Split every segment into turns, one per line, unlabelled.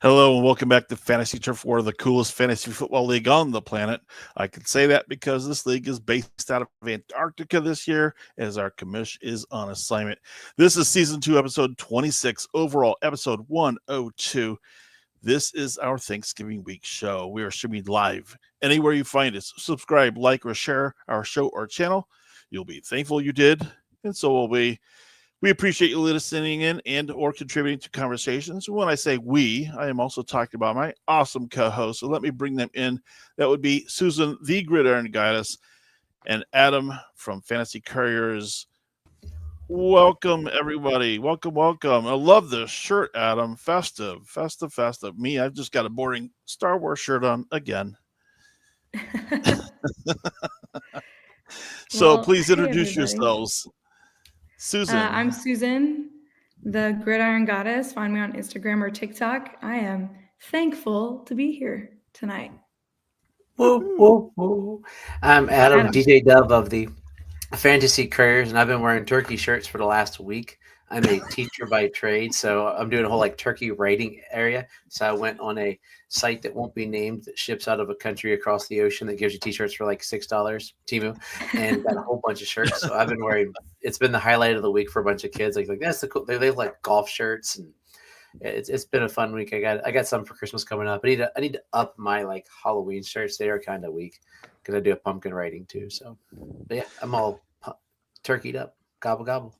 Hello and welcome back to Fantasy Turf War, the coolest fantasy football league on the planet. I can say that because this league is based out of Antarctica this year, as our commish is on assignment. This is season 2, episode 26, overall episode 102. This is our Thanksgiving week show. We are streaming live anywhere you find us. Subscribe, like, or share our show or channel. You'll be thankful you did, and so will we. We appreciate you listening in and or contributing to conversations. When I say we, I am also talking about my awesome co-hosts. So let me bring them in. That would be Susan, the Gridiron Goddess, and Adam from Fantasy Couriers. Welcome, everybody. Welcome, welcome. I love this shirt, Adam. Festive, festive, festive. Me, I've just got a boring Star Wars shirt on again. So
Well,
please
hey
introduce
everybody.
yourselves. Susan.
I'm Susan, the Gridiron Goddess. Find me on Instagram or TikTok. I am thankful to be here tonight.
Woo, woo, woo. I'm Adam,
Adam.
DJ Dub of the Fantasy Couriers, and I've been wearing turkey shirts for the last week. I'm a teacher by trade, so I'm doing a whole turkey writing area. So I went on a site that won't be named that ships out of a country across the ocean that gives you t-shirts for $6, Temu, and got a whole bunch of shirts. So I've been wearing. It's been the highlight of the week for a bunch of kids. Like that's the cool. They have golf shirts and. It's been a fun week. I got some for Christmas coming up. I need to up my Halloween shirts. They are kind of weak because I do a pumpkin writing too. So, but yeah, I'm all turkeyed up. Gobble gobble.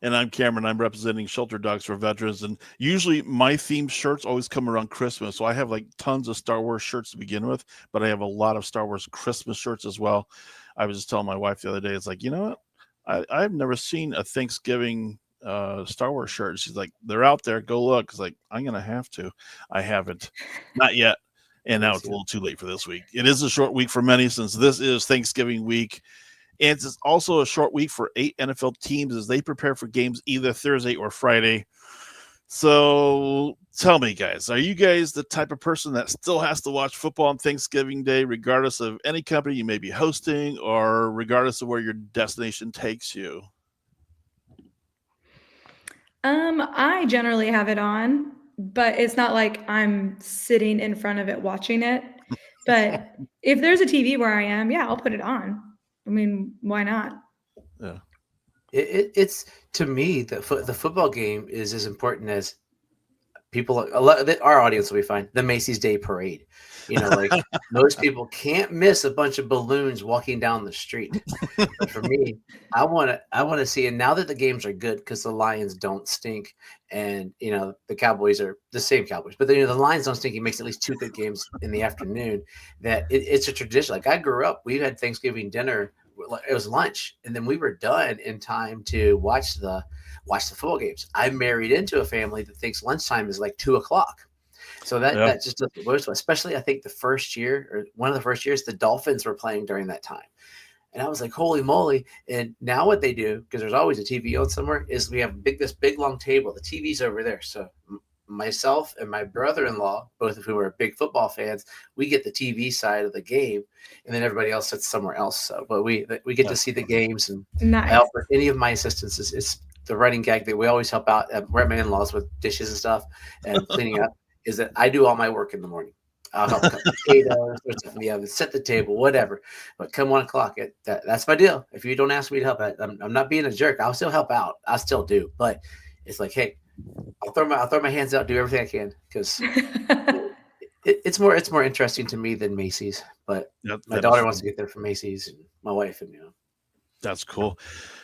And I'm Cameron. I'm representing Shelter Dogs for Veterans. And usually my themed shirts always come around Christmas. So I have tons of Star Wars shirts to begin with, but I have a lot of Star Wars Christmas shirts as well. I was just telling my wife the other day, it's you know what? I've never seen a Thanksgiving Star Wars shirt. She's like, they're out there. Go look. It's I'm going to have to. I haven't. Not yet. And now it's a little too late for this week. It is a short week for many since this is Thanksgiving week. And it's also a short week for 8 NFL teams as they prepare for games either Thursday or Friday. So tell me, guys, are you guys the type of person that still has to watch football on Thanksgiving Day, regardless of any company you may be hosting or regardless of where your destination takes you?
I generally have it on, but it's not like I'm sitting in front of it watching it. But if there's a TV where I am, yeah, I'll put it on. I mean, why not?
Yeah.
It's to me the football game is as important as people. A lot of our audience will be fine. The Macy's Day Parade. Most people can't miss a bunch of balloons walking down the street. But for me, I want to see. And now that the games are good because the Lions don't stink, and the Cowboys are the same Cowboys, but the Lions don't stink. It makes at least 2 good games in the afternoon. That it's a tradition. I grew up, we had Thanksgiving dinner. It was lunch, and then we were done in time to watch the football games. I married into a family that thinks lunchtime is 2:00. So that just doesn't work. Especially I think the first year or one of the first years, the Dolphins were playing during that time. And I was like, holy moly. And now what they do, because there's always a TV on somewhere, is we have this big long table. The TV's over there. So myself and my brother-in-law, both of whom are big football fans, we get the TV side of the game, and then everybody else sits somewhere else. So, but we get to see the games, and
Nice.
I help with any of my assistance. It's the running gag that we always help out. We're at my in-laws with dishes and stuff and cleaning up. Is that I do all my work in the morning. I'll help cut potatoes, put stuff in the oven, set the table, whatever. But come 1:00, that's my deal. If you don't ask me to help, I'm not being a jerk. I'll still help out. I still do. But it's hey, I'll throw my hands out, do everything I can because it's more interesting to me than Macy's. But my daughter wants to get there from Macy's, and my wife, and
That's cool.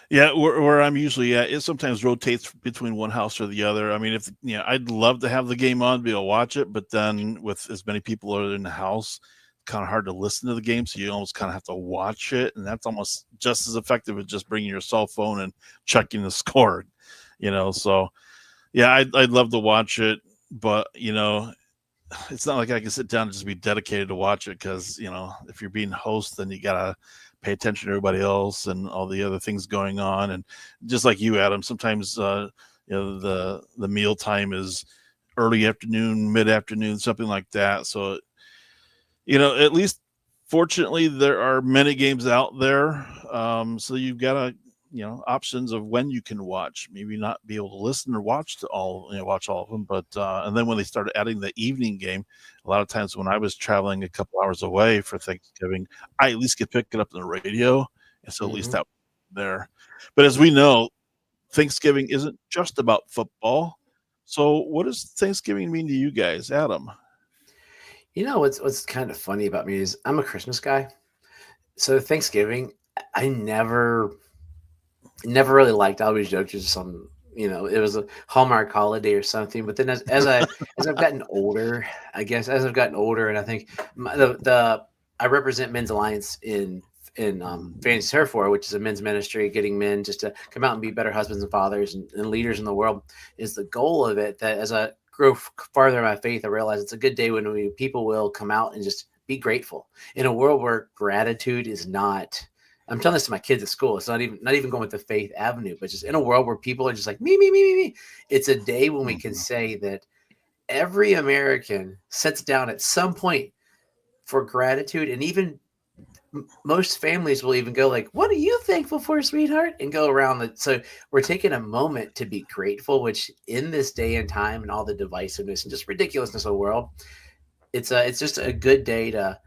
Yeah, where I'm usually at, it sometimes rotates between one house or the other. I mean, I'd love to have the game on, be able to watch it, but then with as many people are in the house, it's kind of hard to listen to the game, so you almost kind of have to watch it, and that's almost just as effective as just bringing your cell phone and checking the score. So yeah, I'd love to watch it, but it's not like I can sit down and just be dedicated to watch it because if you're being host, then you gotta pay attention to everybody else and all the other things going on. And just like you, Adam, sometimes the meal time is early afternoon, mid-afternoon, something like that. So at least fortunately there are many games out there. So you've got to options of when you can watch. Maybe not be able to listen or watch watch all of them, but and then when they started adding the evening game, a lot of times when I was traveling a couple hours away for Thanksgiving, I at least could pick it up on the radio, and so at least that was there. But as we know, Thanksgiving isn't just about football. So what does Thanksgiving mean to you guys, Adam?
What's kind of funny about me is I'm a Christmas guy. So Thanksgiving, I never really liked. I always joked just some, it was a Hallmark holiday or something. But then as I've gotten older, I guess as I've gotten older, and I think I represent Men's Alliance in Fantasy Turf War, which is a men's ministry, getting men just to come out and be better husbands and fathers and leaders in the world, is the goal of it. That as I grow farther in my faith, I realize it's a good day when people will come out and just be grateful in a world where gratitude is not. I'm telling this to my kids at school. It's not even going with the faith avenue, but just in a world where people are just like me, me, me, me, me. It's a day when we can say that every American sits down at some point for gratitude, and even most families will even go like, "What are you thankful for, sweetheart?" and go around. So we're taking a moment to be grateful, which in this day and time and all the divisiveness and just ridiculousness of the world, it's just a good day to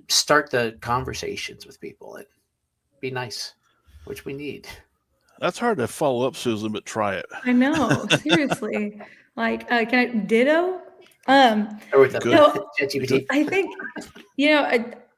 start the conversations with people and be nice, which we need.
That's hard to follow up, Susan, but try it.
I know, seriously. Like, can I ditto?
Or with
Good.
I think,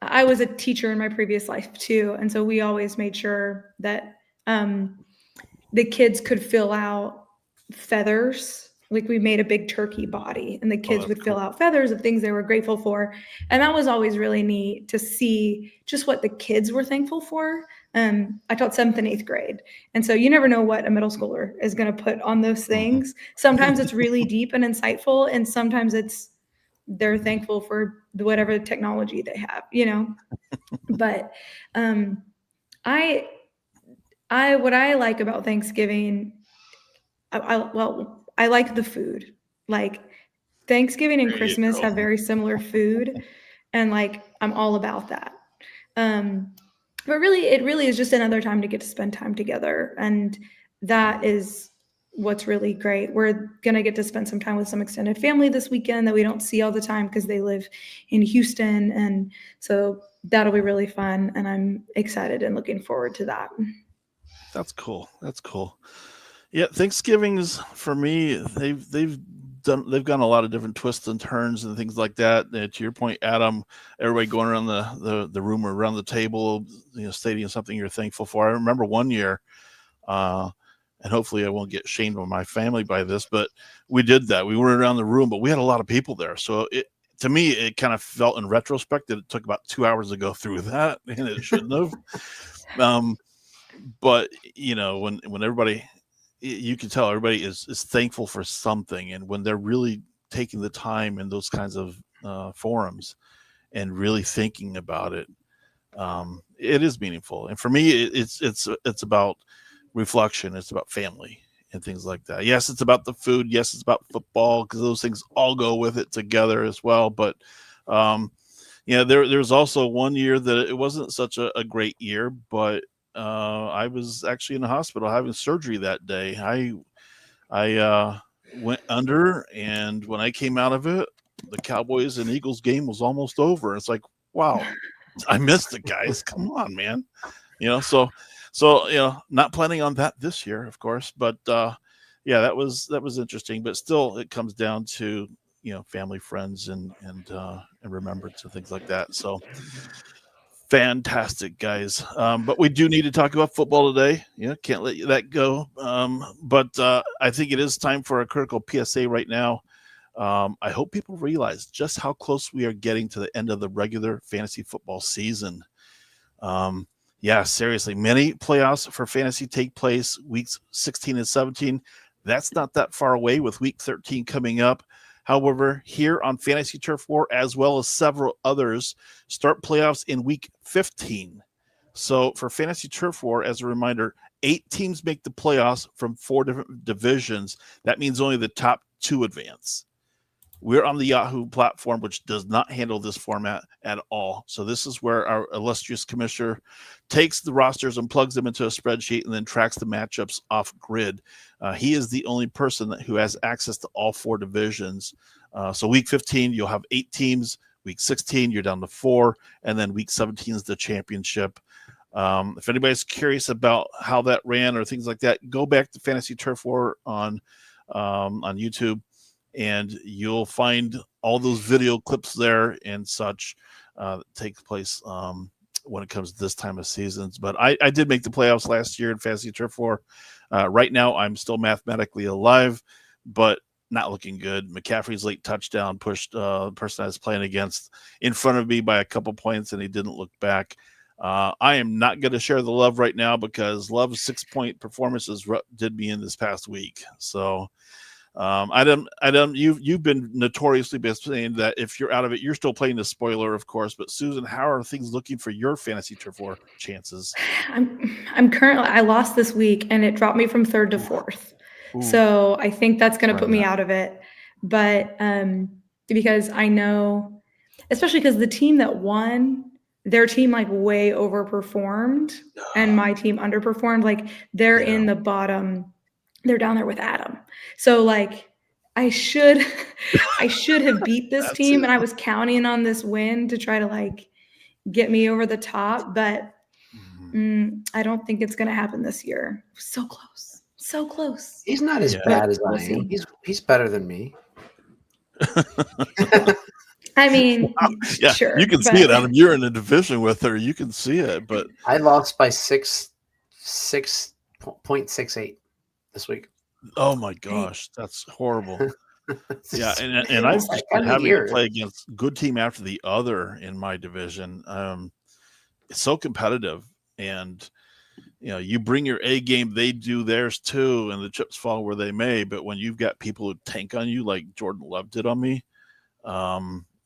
I was a teacher in my previous life too. And so we always made sure that the kids could fill out feathers. Like we made a big turkey body and the kids would fill out feathers of things they were grateful for. And that was always really neat to see just what the kids were thankful for. I taught 7th and 8th grade. And so you never know what a middle schooler is going to put on those things. Sometimes it's really deep and insightful. And sometimes they're thankful for whatever technology they have, but what I like about Thanksgiving, I like the food. Like Thanksgiving and Christmas have very similar food, and like I'm all about that. But really, it really is just another time to get to spend time together, and that is what's really great. We're gonna get to spend some time with some extended family this weekend that we don't see all the time because they live in Houston, and so that'll be really fun. And I'm excited and looking forward to that.
That's cool. Yeah, Thanksgiving's for me. They've gone a lot of different twists and turns and things like that. To your point, Adam, everybody going around the room or around the table, stating something you're thankful for. I remember one year, and hopefully I won't get shamed by my family by this, but we did that. We went around the room, but we had a lot of people there, so to me, it kind of felt in retrospect that it took about 2 hours to go through that, and it shouldn't have. But when everybody, you can tell everybody is thankful for something, and when they're really taking the time in those kinds of forums and really thinking about it, it is meaningful. And for me, it's about reflection. It's about family and things like that. Yes, it's about the food. Yes, it's about football, because those things all go with it together as well. But there's also one year that it wasn't such a great year, but I was actually in the hospital having surgery that day. I went under, and when I came out of it, the Cowboys and Eagles game was almost over. It's like, wow, I missed it, guys. Come on, man. So not planning on that this year, of course, but that was interesting. But still, it comes down to family, friends, and remembrance and things like that. So fantastic, guys. But we do need to talk about football today. Can't let that go. But I think it is time for a critical PSA right now. I hope people realize just how close we are getting to the end of the regular fantasy football season. Seriously, many playoffs for fantasy take place weeks 16 and 17. That's not that far away, with week 13 coming up. However, here on Fantasy Turf War, as well as several others, start playoffs in week 15. So for Fantasy Turf War, as a reminder, 8 teams make the playoffs from 4 different divisions. That means only the top 2 advance. We're on the Yahoo platform, which does not handle this format at all. So this is where our illustrious commissioner takes the rosters and plugs them into a spreadsheet and then tracks the matchups off grid. He is the only person who has access to all 4 divisions. So week 15, you'll have 8 teams. Week 16, you're down to 4. And then week 17 is the championship. If anybody's curious about how that ran or things like that, go back to Fantasy Turf War on YouTube, and you'll find all those video clips there and such that take place when it comes to this time of seasons. But I did make the playoffs last year in Fantasy Turf War. Right now, I'm still mathematically alive, but not looking good. McCaffrey's late touchdown pushed the person I was playing against in front of me by a couple points, and he didn't look back. I am not going to share the love right now because Love's 6-point performances did me in this past week. So, Adam, you've been notoriously saying that if you're out of it, you're still playing the spoiler, of course. But Susan, how are things looking for your Fantasy Turf War chances?
I'm currently, I lost this week and it dropped me from 3rd to 4th. So I think that's going to put me out of it. But because I know, especially because the team that won, their team like way overperformed and my team underperformed. Like they're in the bottom. They're down there with Adam. So like I should have beat this team, and I was counting on this win to try to like get me over the top, but I don't think it's going to happen this year. So close. So close.
He's not as bad as I am. He's better than me.
I mean,
yeah,
sure.
You can see it, Adam. You're in a division with her. You can see it, but
I lost by 6.68 this week.
Oh my gosh, that's horrible. Yeah, and I've just been having to play against good team after the other in my division. It's so competitive, and you bring your A game, they do theirs too, and the chips fall where they may. But when you've got people who tank on you, like Jordan Love did on me,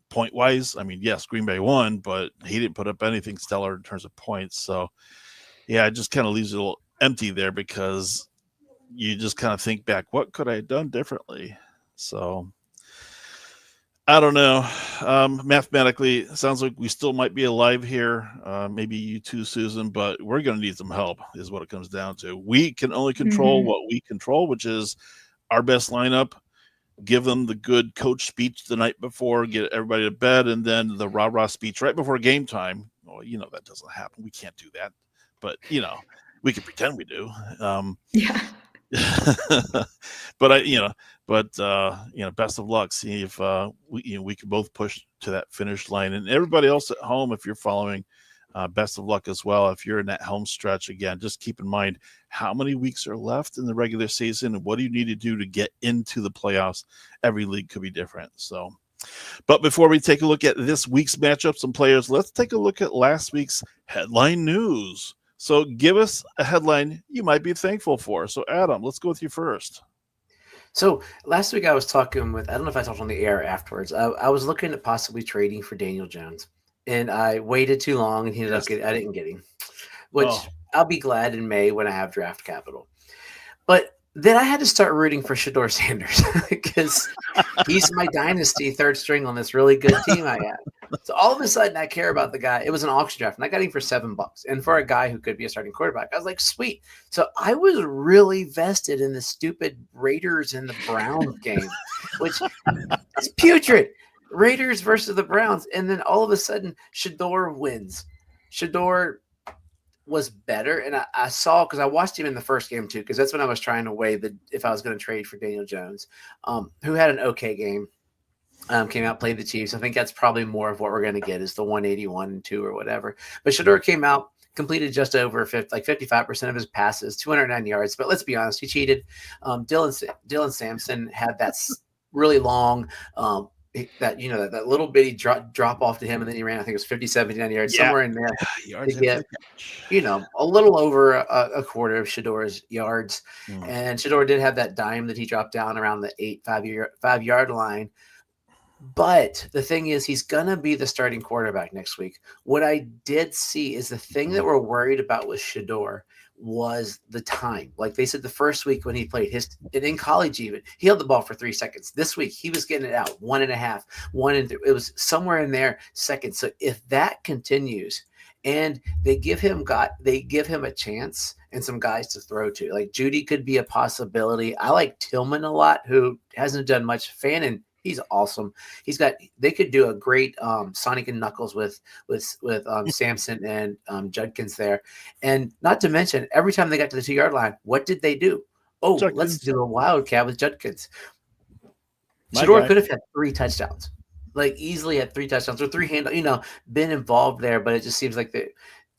point wise, I mean, yes, Green Bay won, but he didn't put up anything stellar in terms of points. So, yeah, it just kind of leaves you a little empty there because you just kind of think back, what could I have done differently? So, I don't know. Mathematically, it sounds like we still might be alive here. Maybe you too, Susan, but we're going to need some help is what it comes down to. We can only control what we control, which is our best lineup. Give them the good coach speech the night before, get everybody to bed, and then the rah-rah speech right before game time. Well, that doesn't happen. We can't do that. But, we can pretend we do.
Yeah.
But best of luck. See if we can both push to that finish line. And everybody else at home, if you're following, best of luck as well. If you're in that home stretch, again, just keep in mind how many weeks are left in the regular season and what do you need to do to get into the playoffs. Every league could be different. So, but before we take a look at this week's matchups and players, let's take a look at last week's headline news. So give us a headline you might be thankful for. So Adam, let's go with you first.
So last week I was talking with, I don't know if I talked on the air afterwards. I was looking at possibly trading for Daniel Jones, and I waited too long, and I didn't get him, which I'll be glad in May when I have draft capital. But then I had to start rooting for Shedeur Sanders because he's my dynasty third string on this really good team I have. So all of a sudden I care about the guy. It was an auction draft, and I got him for $7. And for a guy who could be a starting quarterback, I was like, sweet. So I was really vested in the stupid Raiders and the Browns game, which is putrid. Raiders versus the Browns. And then all of a sudden Shedeur wins. Shedeur was better, and I saw, because I watched him in the first game too, because that's when I was trying to weigh if I was going to trade for Daniel Jones, who had an okay game, came out, played the Chiefs. I think that's probably more of what we're going to get is the 181-2 or whatever. But Shedeur came out, completed just over 55% of his passes, 209 yards. But let's be honest, he cheated. Dylan Sampson had that really long that little bitty drop off to him, and then he ran, I think it was 59 yards, somewhere in there to get, a little over a quarter of Shedeur's yards. And Shedeur did have that dime that he dropped down around the 5-yard line. But the thing is, he's going to be the starting quarterback next week. What I did see is the thing that we're worried about with Shedeur was the time. Like they said, the first week when he played and in college, even he held the ball for 3 seconds. This week he was getting it out 1.5, 1 and it was somewhere in there seconds. So if that continues, and they give him a chance and some guys to throw to, like Judy could be a possibility. I like Tillman a lot, who hasn't done much. Fannin, he's awesome. They could do a great Sonic and Knuckles with Samson and Judkins there. And not to mention, every time they got to the 2-yard line, what did they do? Oh,
Judkins.
Let's do a wildcat with Judkins. Shador could have had 3 touchdowns. Like easily had 3 touchdowns or 3 handle, been involved there, but it just seems like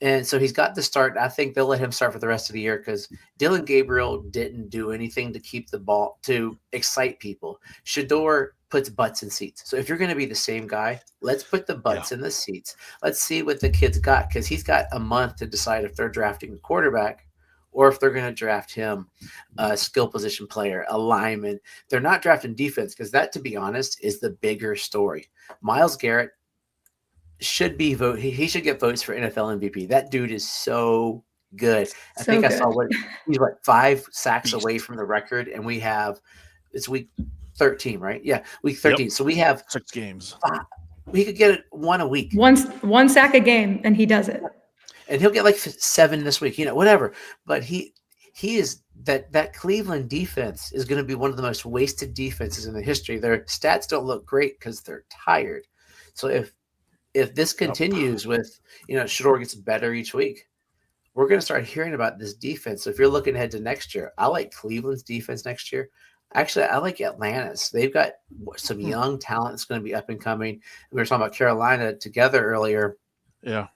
and so he's got the start. I think they'll let him start for the rest of the year because Dylan Gabriel didn't do anything to keep the ball, to excite people. Shador puts butts in seats. So if you're going to be the same guy, let's put the butts in the seats. Let's see what the kid's got, because he's got a month to decide if they're drafting a quarterback or if they're going to draft him a skill position player, a lineman. They're not drafting defense because that, to be honest, is the bigger story. Myles Garrett should be he should get votes for NFL MVP. That dude is so good. I think I saw he's 5 sacks away from the record, and it's week 13, right? Yeah, week 13. Yep. So we have
6 games.
We could get 1 a week.
One sack a game, and he does it.
And he'll get like 7 this week, whatever. But he is that Cleveland defense is going to be one of the most wasted defenses in the history. Their stats don't look great because they're tired. So if this continues with, Shador gets better each week, we're going to start hearing about this defense. So if you're looking ahead to next year, I like Cleveland's defense next year. Actually, I like Atlanta's. They've got some young talent that's going to be up and coming. We were talking about Carolina together earlier.
Yeah.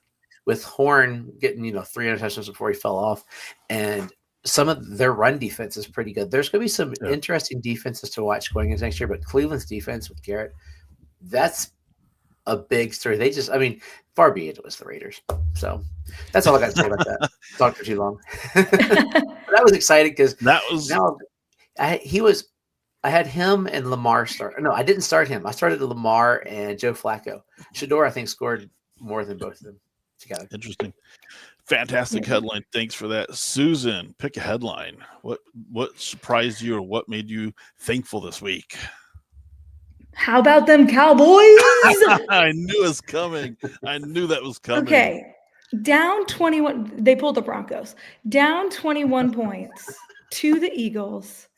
With Horn getting, 3 interceptions before he fell off. And some of their run defense is pretty good. There's going to be some interesting defenses to watch going into next year. But Cleveland's defense with Garrett, that's a big story. Far be it was the Raiders. So that's all I got to say about that. Talked for too long. But I was excited because I had him and Lamar start. No, I didn't start him. I started Lamar and Joe Flacco. Shador, I think, scored more than both of them together.
Interesting. Fantastic headline. Thanks for that. Susan, pick a headline. What surprised you, or what made you thankful this week?
How about them Cowboys?
I knew it was coming. I knew that was coming.
Okay. Down 21. They pulled the Broncos. Down 21 points to the Eagles.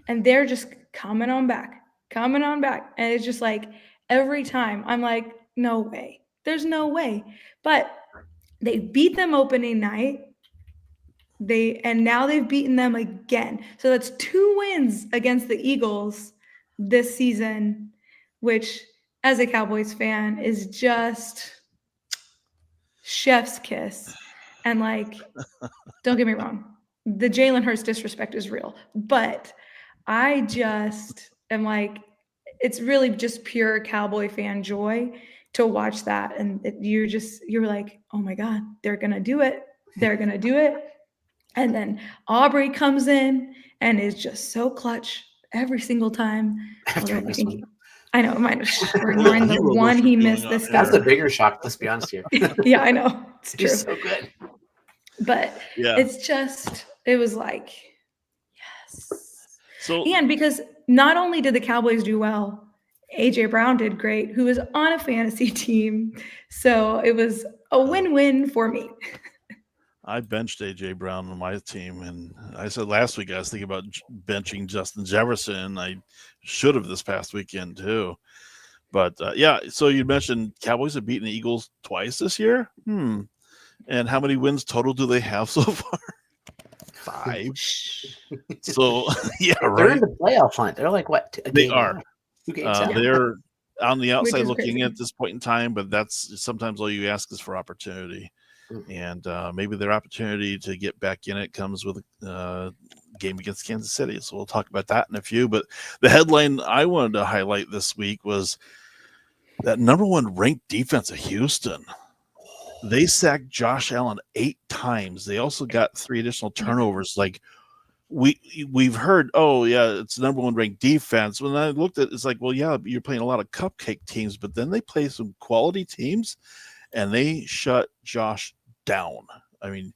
And they're just coming on back. And it's just like every time I'm like, no way. There's no way. But they beat them opening night. And now they've beaten them again. So that's 2 wins against the Eagles this season, which as a Cowboys fan is just chef's kiss. And don't get me wrong, the Jalen Hurts disrespect is real, but I just am it's really just pure Cowboy fan joy to watch that. And you're like, oh my God, they're going to do it. And then Aubrey comes in and is just so clutch every single time. I know, ignoring the one he missed this
That's the bigger shock, let's be honest here.
Yeah, I know. It's true.
He's so good.
But it was like, yes. And because not only did the Cowboys do well, AJ Brown did great, who was on a fantasy team. So it was a win-win for me.
I benched AJ Brown on my team, and I said last week I was thinking about benching Justin Jefferson. I should have this past weekend too. But so you mentioned Cowboys have beaten the Eagles twice this year. And how many wins total do they have so far? 5. So
They're in the playoff hunt. They're like what?
They are.
2 games out.
They're on the outside looking
crazy
at this point in time, but that's sometimes all you ask is for opportunity. And maybe their opportunity to get back in it comes with a game against Kansas City. So we'll talk about that in a few. But the headline I wanted to highlight this week was that number 1 ranked defense of Houston. They sacked Josh Allen 8 times. They also got 3 additional turnovers. We've heard, it's number 1 ranked defense. When I looked at it, it's like, well, yeah, you're playing a lot of cupcake teams, but then they play some quality teams, and they shut Josh down. I mean,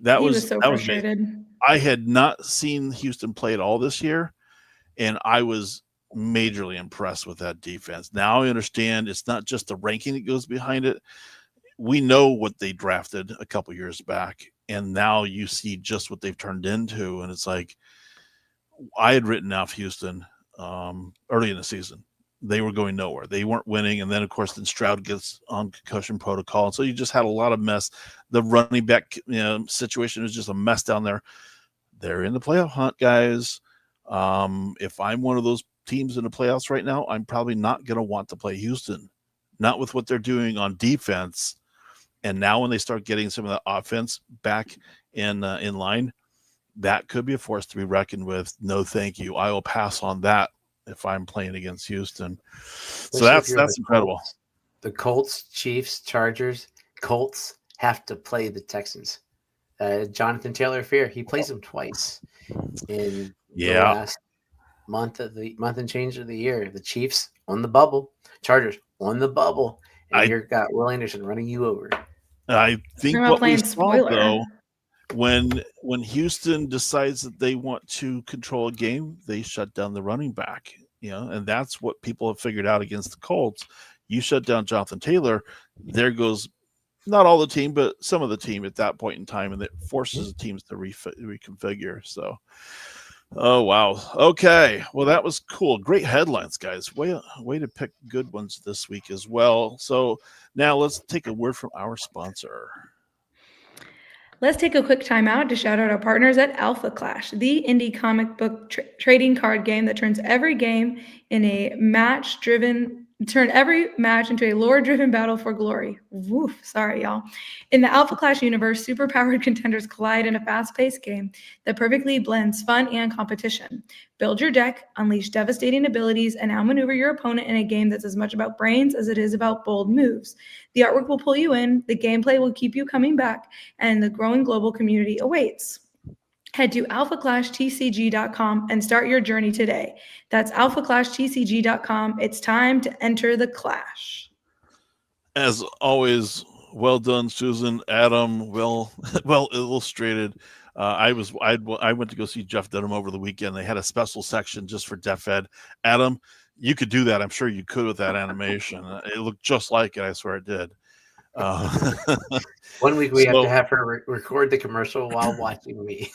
That
He
was
was so
that was amazing.
frustrated.
I had not seen Houston play at all this year, and I was majorly impressed with that defense. Now I understand it's not just the ranking that goes behind it. We know what they drafted a couple years back, and now you see just what they've turned into, and it's like I had written off Houston early in the season. They were going nowhere. They weren't winning, and then of course, then Stroud gets on concussion protocol, and so you just had a lot of mess. The running back situation was just a mess down there. They're in the playoff hunt, guys. If I'm one of those teams in the playoffs right now, I'm probably not going to want to play Houston, not with what they're doing on defense. And now when they start getting some of the offense back in line, that could be a force to be reckoned with. No, thank you. I will pass on that if I'm playing against Houston. So that's incredible.
Colts, the Colts, Chiefs, Chargers, Colts have to play the Texans. Jonathan Taylor Fear, he plays them twice in the last month and change of the year. The Chiefs on the bubble, Chargers on the bubble, and you've got Will Anderson running you over.
I think what we saw though, when Houston decides that they want to control a game, they shut down the running back. And that's what people have figured out against the Colts. You shut down Jonathan Taylor, there goes not all the team, but some of the team at that point in time, and it forces the teams to reconfigure. So, oh wow, okay, well that was cool. Great headlines, guys. Way to pick good ones this week as well. So now let's take a word from our sponsor.
Let's take a quick time out to shout out our partners at Alpha Clash, the indie comic book trading card game that turns every game in a turn every match into a lore-driven battle for glory. Woof, sorry, y'all. In the Alpha Clash universe, superpowered contenders collide in a fast-paced game that perfectly blends fun and competition. Build your deck, unleash devastating abilities, and outmaneuver your opponent in a game that's as much about brains as it is about bold moves. The artwork will pull you in, the gameplay will keep you coming back, and the growing global community awaits. Head to alphaclashtcg.com and start your journey today. That's alphaclashtcg.com. It's time to enter the clash.
As always, well done, Susan. Adam, well illustrated. I went to go see Jeff Denham over the weekend. They had a special section just for Deaf Ed. Adam, you could do that. I'm sure you could with that animation. It looked just like it. I swear it did.
1 week we have to have her record the commercial while watching me.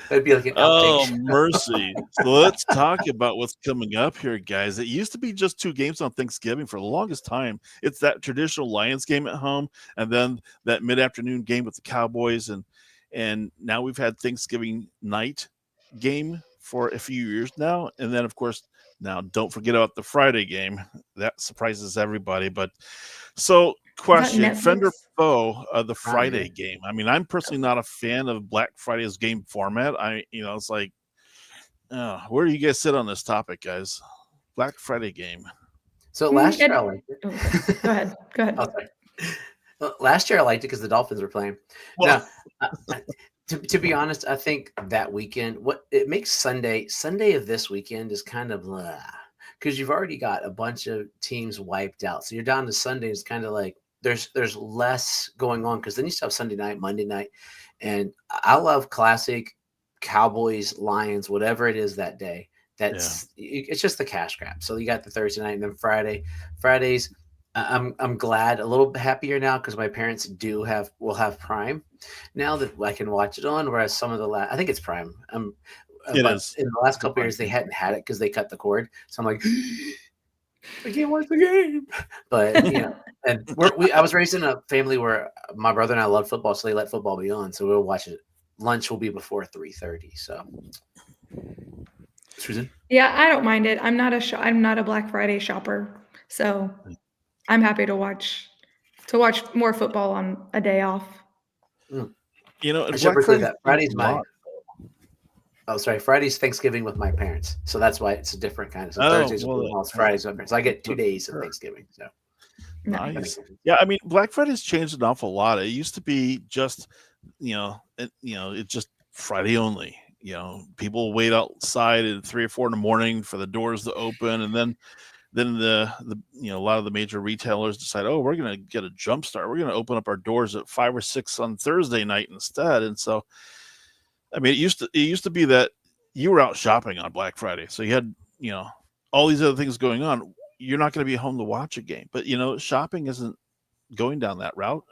That'd be like an outtake.
Oh, mercy. So let's talk about what's coming up here, guys. It used to be just 2 games on Thanksgiving for the longest time. It's that traditional Lions game at home, and then that mid-afternoon game with the Cowboys, and now we've had Thanksgiving night game for a few years now. And then, of course, now don't forget about the Friday game. That surprises everybody. But so question, friend or foe of the Friday game? I mean, I'm personally not a fan of Black Friday's game format. It's like, where do you guys sit on this topic, guys? Black Friday game.
So last year I liked it.
Go ahead.
Oh, sorry. Well, last year I liked it because the Dolphins were playing. Well, now, to be honest, I think that weekend, what it makes Sunday of this weekend is kind of because you've already got a bunch of teams wiped out. So you're down to Sunday. It's kind of like there's less going on because then you still have Sunday night, Monday night. And I love classic Cowboys, Lions, whatever it is that day. It's just the cash grab. So you got the Thursday night and then Fridays. I'm glad, a little happier now because my parents will have Prime now that I can watch it on. Whereas some of I think it's Prime. It is. In the last couple of years, they hadn't had it because they cut the cord. So I'm like, I can't watch the game. But and I was raised in a family where my brother and I love football, so they let football be on. So we'll watch it. Lunch will be before 3:30. So, Susan?
Yeah, I don't mind it. I'm not a Black Friday shopper, so I'm happy to watch more football on a day off.
Friday's Friday's Thanksgiving with my parents, so that's why it's a different kind of. So Thursdays are football, Fridays with my parents. So I get 2 days of Thanksgiving. So
nice. Yeah, I mean, Black Friday's changed an awful lot. It used to be just, it's just Friday only. People wait outside at 3 or 4 in the morning for the doors to open, and then then the a lot of the major retailers decide, oh, we're going to get a jump start. We're going to open up our doors at 5 or 6 on Thursday night instead. And so, I mean, it used to be that you were out shopping on Black Friday, so you had all these other things going on. You're not going to be home to watch a game, but shopping isn't going down that route,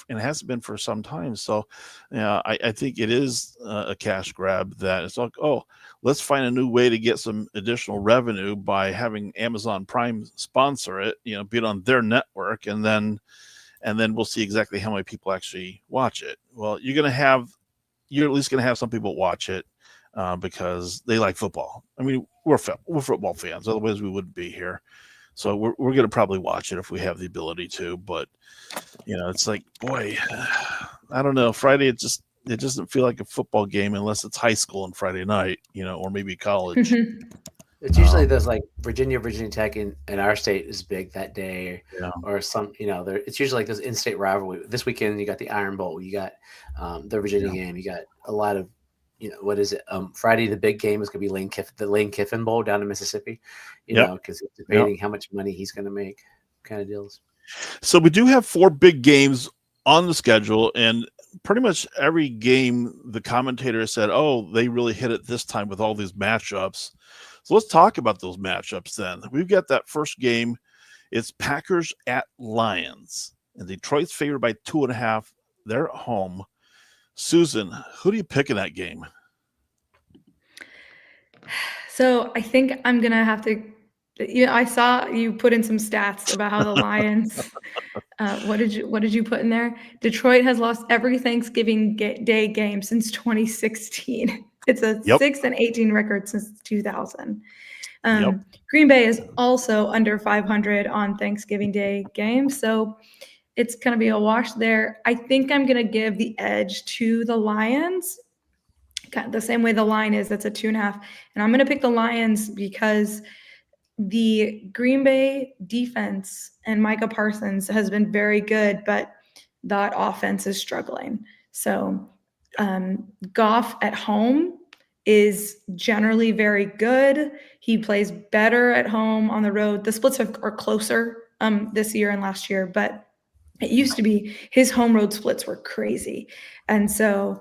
and it hasn't been for some time. So, I think it is a cash grab. That it's like, oh, let's find a new way to get some additional revenue by having Amazon Prime sponsor it, be it on their network, and then we'll see exactly how many people actually watch it. Well, you're at least going to have some people watch it because they like football. I mean, we're football fans, otherwise we wouldn't be here. So we're going to probably watch it if we have the ability to. But it's like, boy, I don't know. Friday, it doesn't feel like a football game unless it's high school on Friday night, or maybe college.
It's usually those like Virginia Tech in our state is big that day, or some it's usually like those in-state rivalry. This weekend you got the Iron Bowl, you got the Virginia game, you got a lot of what is it? Friday the big game is going to be the Lane Kiffin Bowl down in Mississippi, because he's debating how much money he's going to make, kind of deals.
So we do have 4 big games on the schedule, and pretty much every game the commentator said, oh, they really hit it this time with all these matchups. So let's talk about those matchups then. We've got that first game. It's Packers at Lions, and Detroit's favored by 2.5. They're at home. Susan, who do you pick in that game?
So I think I'm going to have to I saw you put in some stats about how the Lions what did you put in there? Detroit has lost every Thanksgiving Day game since 2016. It's a 6-18 record since 2000. Green Bay is also under 500 on Thanksgiving Day games, so it's going to be a wash there. I think I'm going to give the edge to the Lions, the same way the line is. That's a 2.5, and I'm going to pick the Lions because the Green Bay defense and Micah Parsons has been very good, but that offense is struggling. So Goff at home is generally very good. He plays better at home. On the road, the splits are closer this year and last year, but it used to be his home road splits were crazy. And so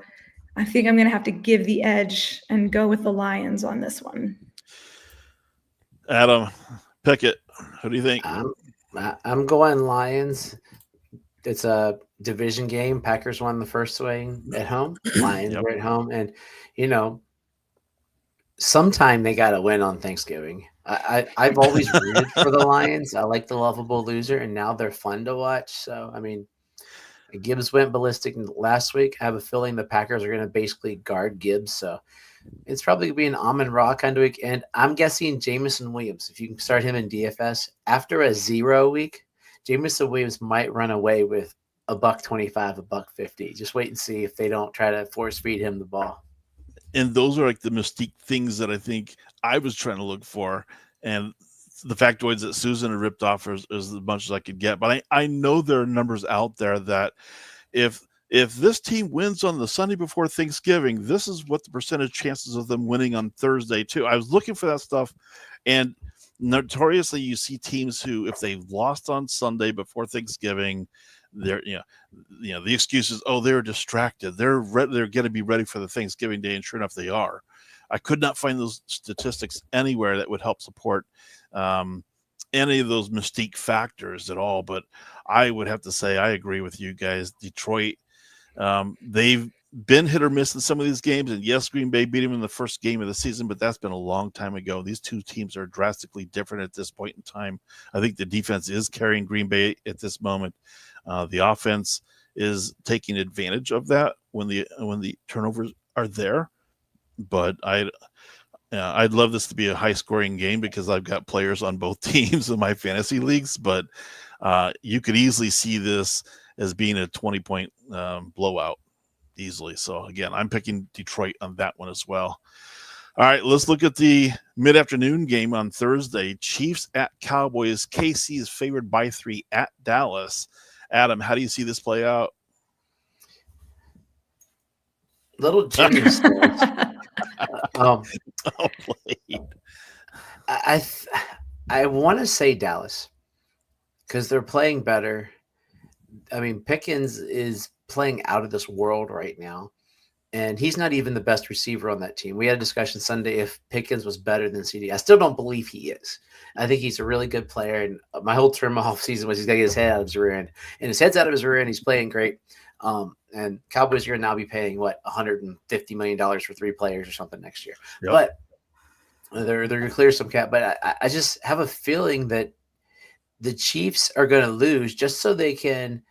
I think I'm going to have to give the edge and go with the Lions on this one.
Adam, pick it. Who do you think?
I'm going Lions. It's a division game. Packers won the first swing at home. Lions were at home. And, sometime they got to win on Thanksgiving. I've always rooted for the Lions. I like the lovable loser, and now they're fun to watch. So, I mean, Gibbs went ballistic last week. I have a feeling the Packers are going to basically guard Gibbs. So it's probably going to be an Amon-Ra kind of week. And I'm guessing Jameson Williams, if you can start him in DFS, after a 0 week, Jameson Williams might run away with $125, $150. Just wait and see if they don't try to force feed him the ball.
And those are like the mystique things that I think I was trying to look for. And the factoids that Susan had ripped off is as much as I could get. But I know there are numbers out there that if this team wins on the Sunday before Thanksgiving, this is what the percentage chances of them winning on Thursday too. I was looking for that stuff, and notoriously you see teams who, if they've lost on Sunday before Thanksgiving, they're the excuse is, oh, they're distracted. They're going to be ready for the Thanksgiving day, and sure enough, they are. I could not find those statistics anywhere that would help support any of those mystique factors at all. But I would have to say I agree with you guys. Detroit, they've been hit or miss in some of these games, and yes, Green Bay beat them in the first game of the season, but that's been a long time ago. These two teams are drastically different at this point in time. I think the defense is carrying Green Bay at this moment. The offense is taking advantage of that when the turnovers are there. But I'd love this to be a high-scoring game because I've got players on both teams in my fantasy leagues. But you could easily see this as being a 20-point blowout easily. So, again, I'm picking Detroit on that one as well. All right, let's look at the mid-afternoon game on Thursday. Chiefs at Cowboys. KC is favored by 3 at Dallas. Adam, how do you see this play out?
Little Jimmy
Oh,
I want to say Dallas because they're playing better. I mean, Pickens is playing out of this world right now, and he's not even the best receiver on that team. We had a discussion Sunday if Pickens was better than CD. I still don't believe he is. I think he's a really good player, and my whole term off season was he's got to get his head out of his rear end, and his head's out of his rear end. He's playing great. And Cowboys are going to now be paying $150 million for 3 players or something next year.
Yep.
But they're going to clear some cap. But I just have a feeling that the Chiefs are going to lose just so they can,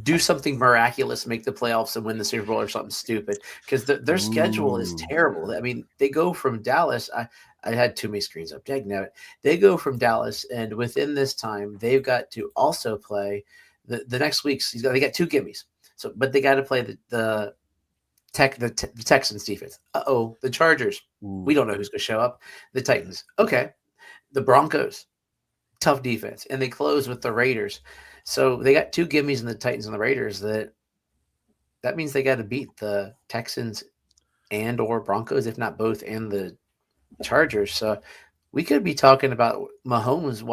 do something miraculous, make the playoffs and win the Super Bowl or something stupid, because their schedule is terrible. I mean, they go from Dallas. I had too many screens up. Dang it. They go from Dallas, and within this time, they've got to also play the next weeks. They got 2 gimmies. So, but they got to play the Texans defense. The Chargers.
Ooh.
We don't know who's going to show up. The Titans. Okay. The Broncos. Tough defense, and they close with the Raiders. So they got 2 gimmies in the Titans and the Raiders. That means they got to beat the Texans and or Broncos, if not both, and the Chargers. So we could be talking about Mahomes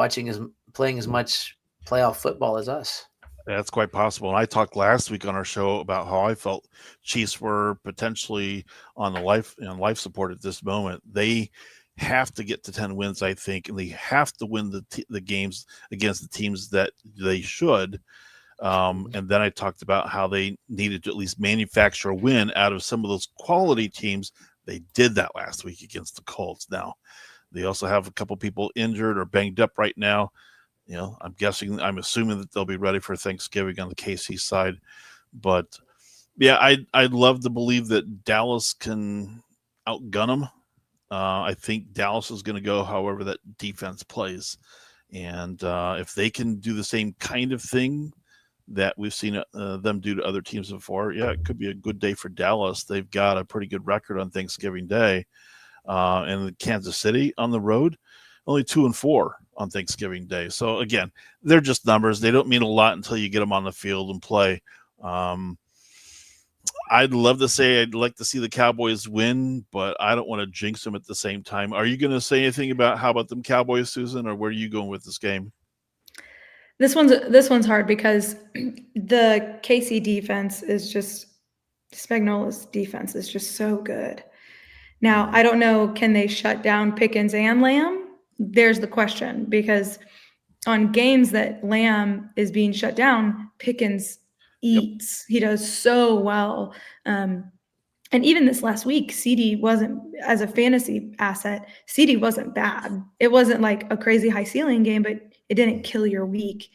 playing as much playoff football as us.
That's quite possible. And I talked last week on our show about how I felt Chiefs were potentially on life support at this moment. They have to get to 10 wins, I think, and they have to win the games against the teams that they should. And then I talked about how they needed to at least manufacture a win out of some of those quality teams. They did that last week against the Colts. Now, they also have a couple people injured or banged up right now. I'm assuming that they'll be ready for Thanksgiving on the KC side. But, yeah, I'd love to believe that Dallas can outgun them. I think Dallas is going to go however that defense plays. And if they can do the same kind of thing that we've seen them do to other teams before, it could be a good day for Dallas. They've got a pretty good record on Thanksgiving Day. And Kansas City on the road, only 2-4 on Thanksgiving Day. So, again, they're just numbers. They don't mean a lot until you get them on the field and play. I'd love to say I'd like to see the Cowboys win, but I don't want to jinx them at the same time. Are you going to say anything about how about them Cowboys, Susan, or where are you going with this game?
This one's hard because the KC defense is just Spagnola's defense is just so good. Now, I don't know, can they shut down Pickens and Lamb? There's the question, because on games that Lamb is being shut down, Pickens eats. Yep. He does so well. And even this last week, CD wasn't, as a fantasy asset, CD wasn't bad. It wasn't like a crazy high ceiling game, but it didn't kill your week,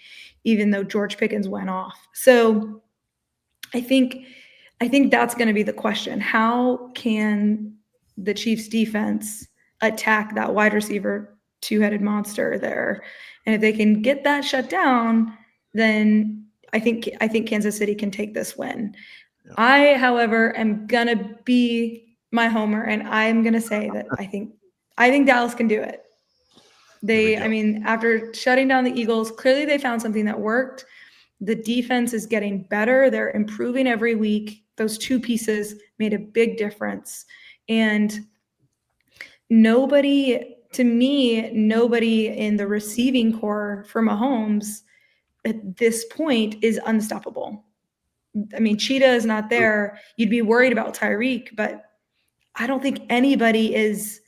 even though George Pickens went off. So I think that's going to be the question. How can the Chiefs defense attack that wide receiver 2-headed monster there? And if they can get that shut down, then I think Kansas City can take this win. Yeah. I, however, am gonna be my homer, and I'm gonna say that I think Dallas can do it. After shutting down the Eagles, clearly they found something that worked. The defense is getting better. They're improving every week. Those 2 pieces made a big difference. And nobody in the receiving core for Mahomes at this point is unstoppable. I mean, Cheetah is not there. You'd be worried about Tyreek, but I don't think anybody is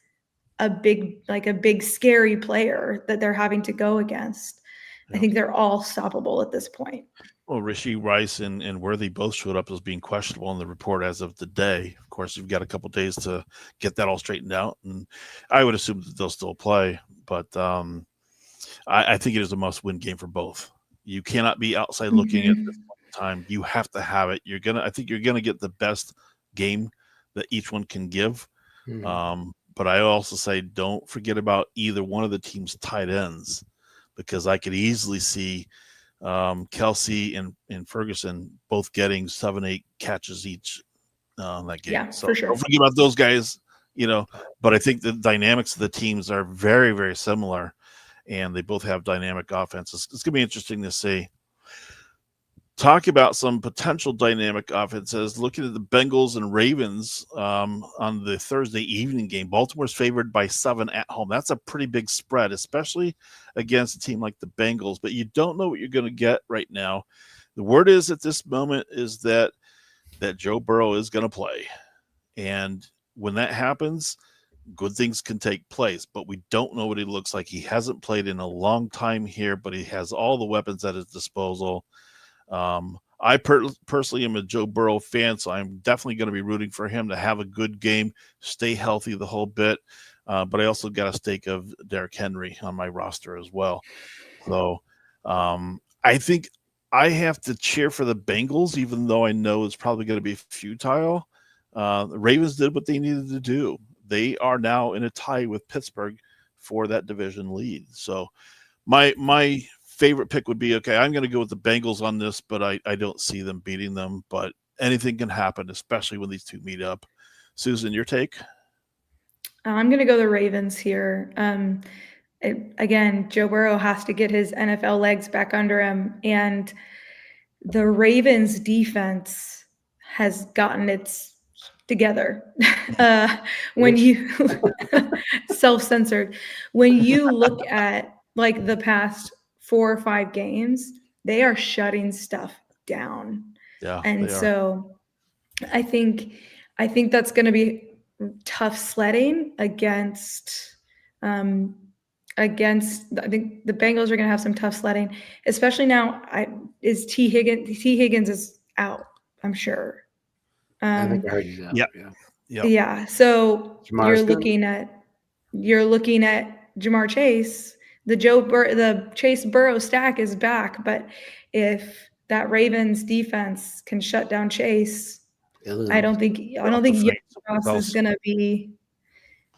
a big scary player that they're having to go against. Yeah. I think they're all stoppable at this point.
Well, Rashee Rice and Worthy both showed up as being questionable in the report as of today. Of course, you've got a couple days to get that all straightened out, and I would assume that they'll still play. But I think it is a must-win game for both. You cannot be outside looking at this time. You have to have it. I think you're gonna get the best game that each one can give. But I also say don't forget about either one of the team's tight ends, because I could easily see Kelsey and Ferguson both getting 7-8 catches each on that game.
Yeah,
so
for sure.
Don't forget about those guys, but I think the dynamics of the teams are very, very similar, and they both have dynamic offenses. It's going to be interesting to see. talk about some potential dynamic offenses. Looking at the Bengals and Ravens on the Thursday evening game, Baltimore's favored by 7 at home. That's a pretty big spread, especially against a team like the Bengals. But you don't know what you're going to get right now. The word is at this moment is that Joe Burrow is going to play. And when that happens, good things can take place, but we don't know what he looks like. He hasn't played in a long time here, but he has all the weapons at his disposal. I personally am a Joe Burrow fan, so I'm definitely going to be rooting for him to have a good game, stay healthy the whole bit. But I also got a stake of Derrick Henry on my roster as well. So I think I have to cheer for the Bengals, even though I know it's probably going to be futile. The Ravens did what they needed to do. They are now in a tie with Pittsburgh for that division lead. So my favorite pick would be, okay, I'm going to go with the Bengals on this, but I don't see them beating them. But anything can happen, especially when these two meet up. Susan, your take?
I'm going to go the Ravens here. Again, Joe Burrow has to get his NFL legs back under him. And the Ravens defense has gotten its together. When you self-censored, when you look at like the past 4 or 5 games, they are shutting stuff down.
Yeah.
And so I think that's going to be tough sledding against I think the Bengals are going to have some tough sledding, especially now. T. Higgins is out, I'm sure.
I think I heard you.
Yeah. So
Jamar's
you're looking at Jamar Chase. The Chase Burrow stack is back, but if that Ravens defense can shut down Chase, I don't think Ross is going to be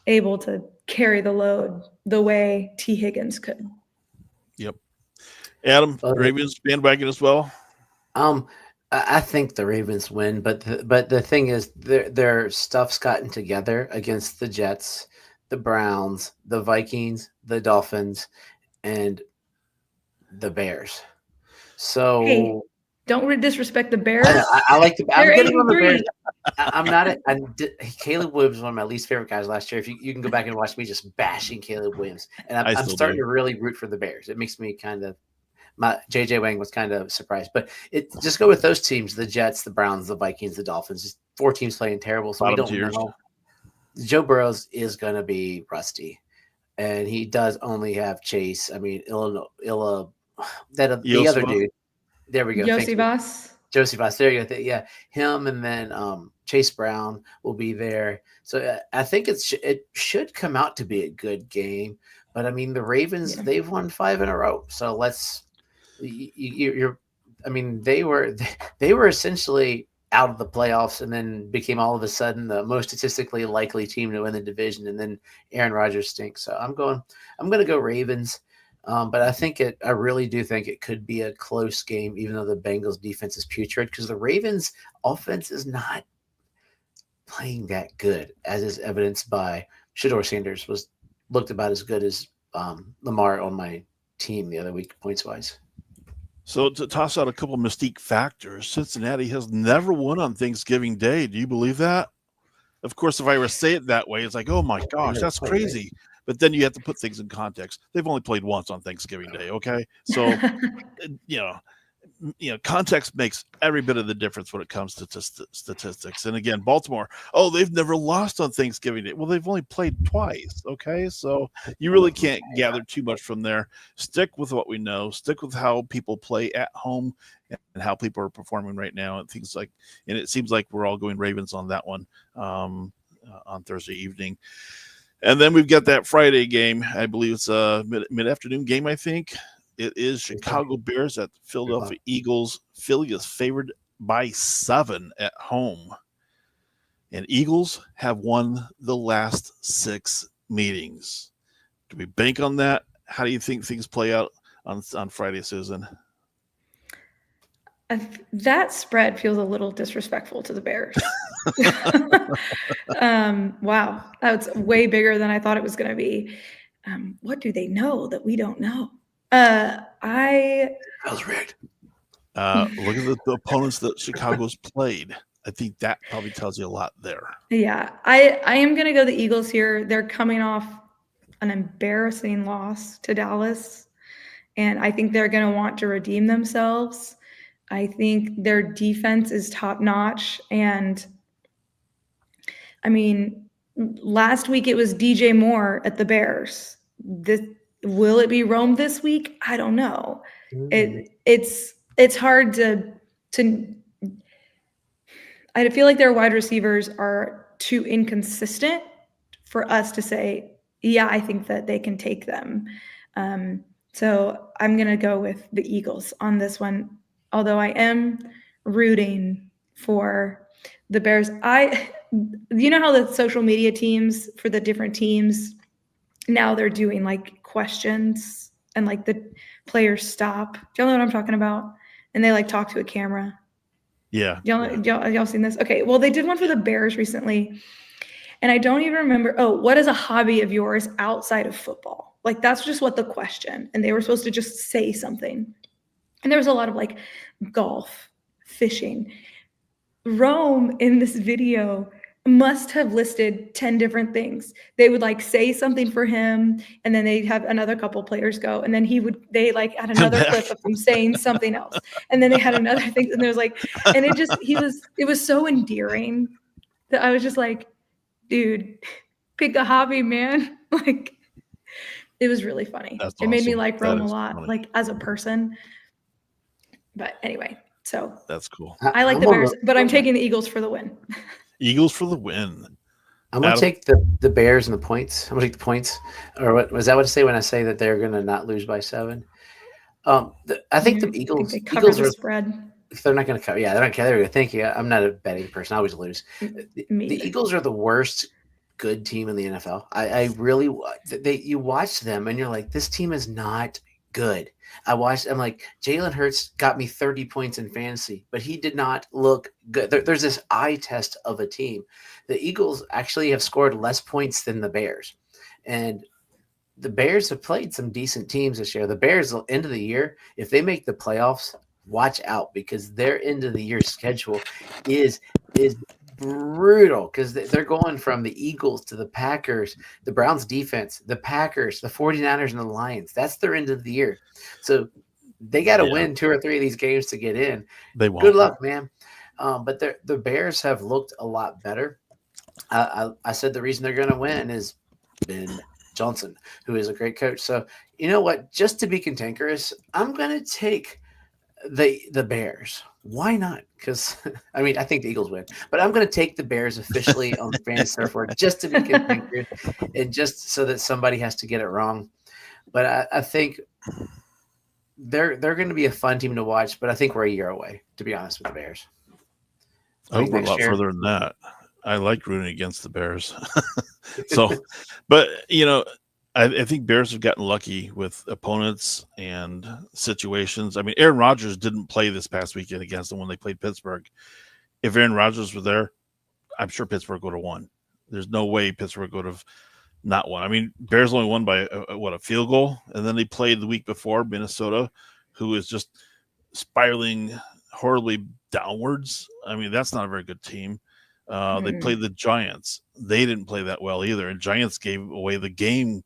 able to carry the load the way T. Higgins could.
Yep. Adam, Ravens bandwagon as well.
I think the Ravens win, but the thing is, their stuff's gotten together against the Jets, the Browns, the Vikings, the Dolphins, and the Bears. So
hey, don't disrespect the Bears.
I like the. I'm getting on the Bears. I'm not. Caleb Williams was one of my least favorite guys last year. If you can go back and watch me just bashing Caleb Williams, and I'm starting to really root for the Bears. It makes me kind of. My JJ Wang was kind of surprised, but just go with those teams: the Jets, the Browns, the Vikings, the Dolphins. Just 4 teams playing terrible, so we don't know. Joe Burrows is going to be rusty, and he does only have Chase. I mean, the other dude. There we go. Josie there you go. Yeah, him, and then Chase Brown will be there. So I think it should come out to be a good game. But I mean, the Ravens, they've won 5 in a row. So let's. I mean, they were essentially out of the playoffs and then became all of a sudden the most statistically likely team to win the division. And then Aaron Rodgers stinks. So I'm going to go Ravens. But I really do think it could be a close game, even though the Bengals defense is putrid, because the Ravens offense is not playing that good, as is evidenced by Shedeur Sanders looked about as good as Lamar on my team the other week, points wise.
So to toss out a couple of mystique factors, Cincinnati has never won on Thanksgiving Day. Do you believe that? Of course, if I were to say it that way, it's like, oh my gosh, that's crazy. But then you have to put things in context. They've only played once on Thanksgiving Day, okay? So, context makes every bit of the difference when it comes to statistics. And again, Baltimore, they've never lost on Thanksgiving Day. Well, they've only played twice, okay? So you really can't gather too much from there. Stick with what we know. Stick with how people play at home and how people are performing right now and things like. And it seems like we're all going Ravens on that one on Thursday evening. And then we've got that Friday game. I believe it's a mid-afternoon game, I think. It is Chicago Bears at Philadelphia Eagles. Philly is favored by 7 at home. And Eagles have won the last 6 meetings. Do we bank on that? How do you think things play out on Friday, Susan?
That spread feels a little disrespectful to the Bears. Wow, that's way bigger than I thought it was going to be. What do they know that we don't know?
That was rigged.
Look at the opponents that Chicago's played. I think that probably tells you a lot there.
Yeah, I am going to go the Eagles here. They're coming off an embarrassing loss to Dallas, and I think they're going to want to redeem themselves. I think their defense is top notch, and I mean, last week it was DJ Moore at the Bears. Will it be Rome this week? I don't know. It's hard to I feel like their wide receivers are too inconsistent for us to say, yeah, I think that they can take them. So I'm going to go with the Eagles on this one, although I am rooting for the Bears. You know how the social media teams for the different teams, now they're doing like questions and like the players stop. Do y'all know what I'm talking about? And they like talk to a camera.
Yeah.
Y'all seen this? Okay. Well, they did one for the Bears recently. And I don't even remember. Oh, what is a hobby of yours outside of football? Like, that's just what the question. And they were supposed to just say something. And there was a lot of like golf, fishing. Rome in this video must have listed 10 different things. They would like say something for him, and then they'd have another couple players go, and then they like had another clip of him saying something else, and then they had another thing, and there was like, and it was so endearing that I was just like, dude, pick a hobby, man. Like, it was really funny.
That's
it made me
awesome.
like Rome a
That is
lot,
funny.
like as a person. But anyway, so
That's cool.
I like the Bears, but I'm taking the Eagles for the win.
Eagles for the win.
I'm going to take the Bears and the points. I'm going to take the points. Or what was that what I say when I say that they're going to not lose by 7? I think the Eagles.
They cover the spread.
They're not going to cover. Yeah, they're not. There we go. Thank you. I'm not a betting person. I always lose. The Eagles are the worst good team in the NFL. I really. You watch them and you're like, this team is not good. I'm like, Jalen Hurts got me 30 points in fantasy, but he did not look good. There's this eye test of a team. The Eagles actually have scored less points than the Bears, and the Bears have played some decent teams this year. The Bears, end of the year, if they make the playoffs, watch out, because their end of the year schedule is brutal, because they're going from the Eagles to the Packers, the Browns defense, the Packers, the 49ers, and the Lions. That's their end of the year. So they got to win 2 or 3 of these games to get in.
They won't.
Good luck, man. But the Bears have looked a lot better. I said the reason they're going to win is Ben Johnson, who is a great coach. So you know what? Just to be cantankerous, I'm going to take the Bears. Why not? Because I mean, I think the Eagles win, but I'm going to take the Bears officially on Fantasy Surfboard just to be cantankerous, and just so that somebody has to get it wrong. But I think they're going to be a fun team to watch. But I think we're a year away, to be honest, with the Bears.
I hope we're a lot further than that. I like rooting against the Bears. So, but you know, I think Bears have gotten lucky with opponents and situations. I mean, Aaron Rodgers didn't play this past weekend against them when they played Pittsburgh. If Aaron Rodgers were there, I'm sure Pittsburgh would have won. There's no way Pittsburgh would have not won. I mean, Bears only won by a field goal, and then they played the week before Minnesota, who is just spiraling horribly downwards. I mean, that's not a very good team. They played the Giants. They didn't play that well either, and Giants gave away the game.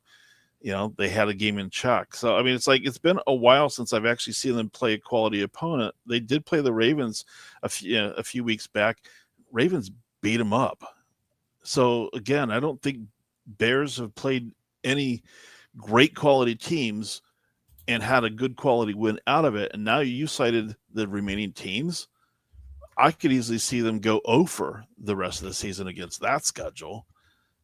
You know, they had a game in check. So, I mean, it's like it's been a while since I've actually seen them play a quality opponent. They did play the Ravens a few weeks back. Ravens beat them up. So, again, I don't think Bears have played any great quality teams and had a good quality win out of it. And now you cited the remaining teams. I could easily see them go over the rest of the season against that schedule.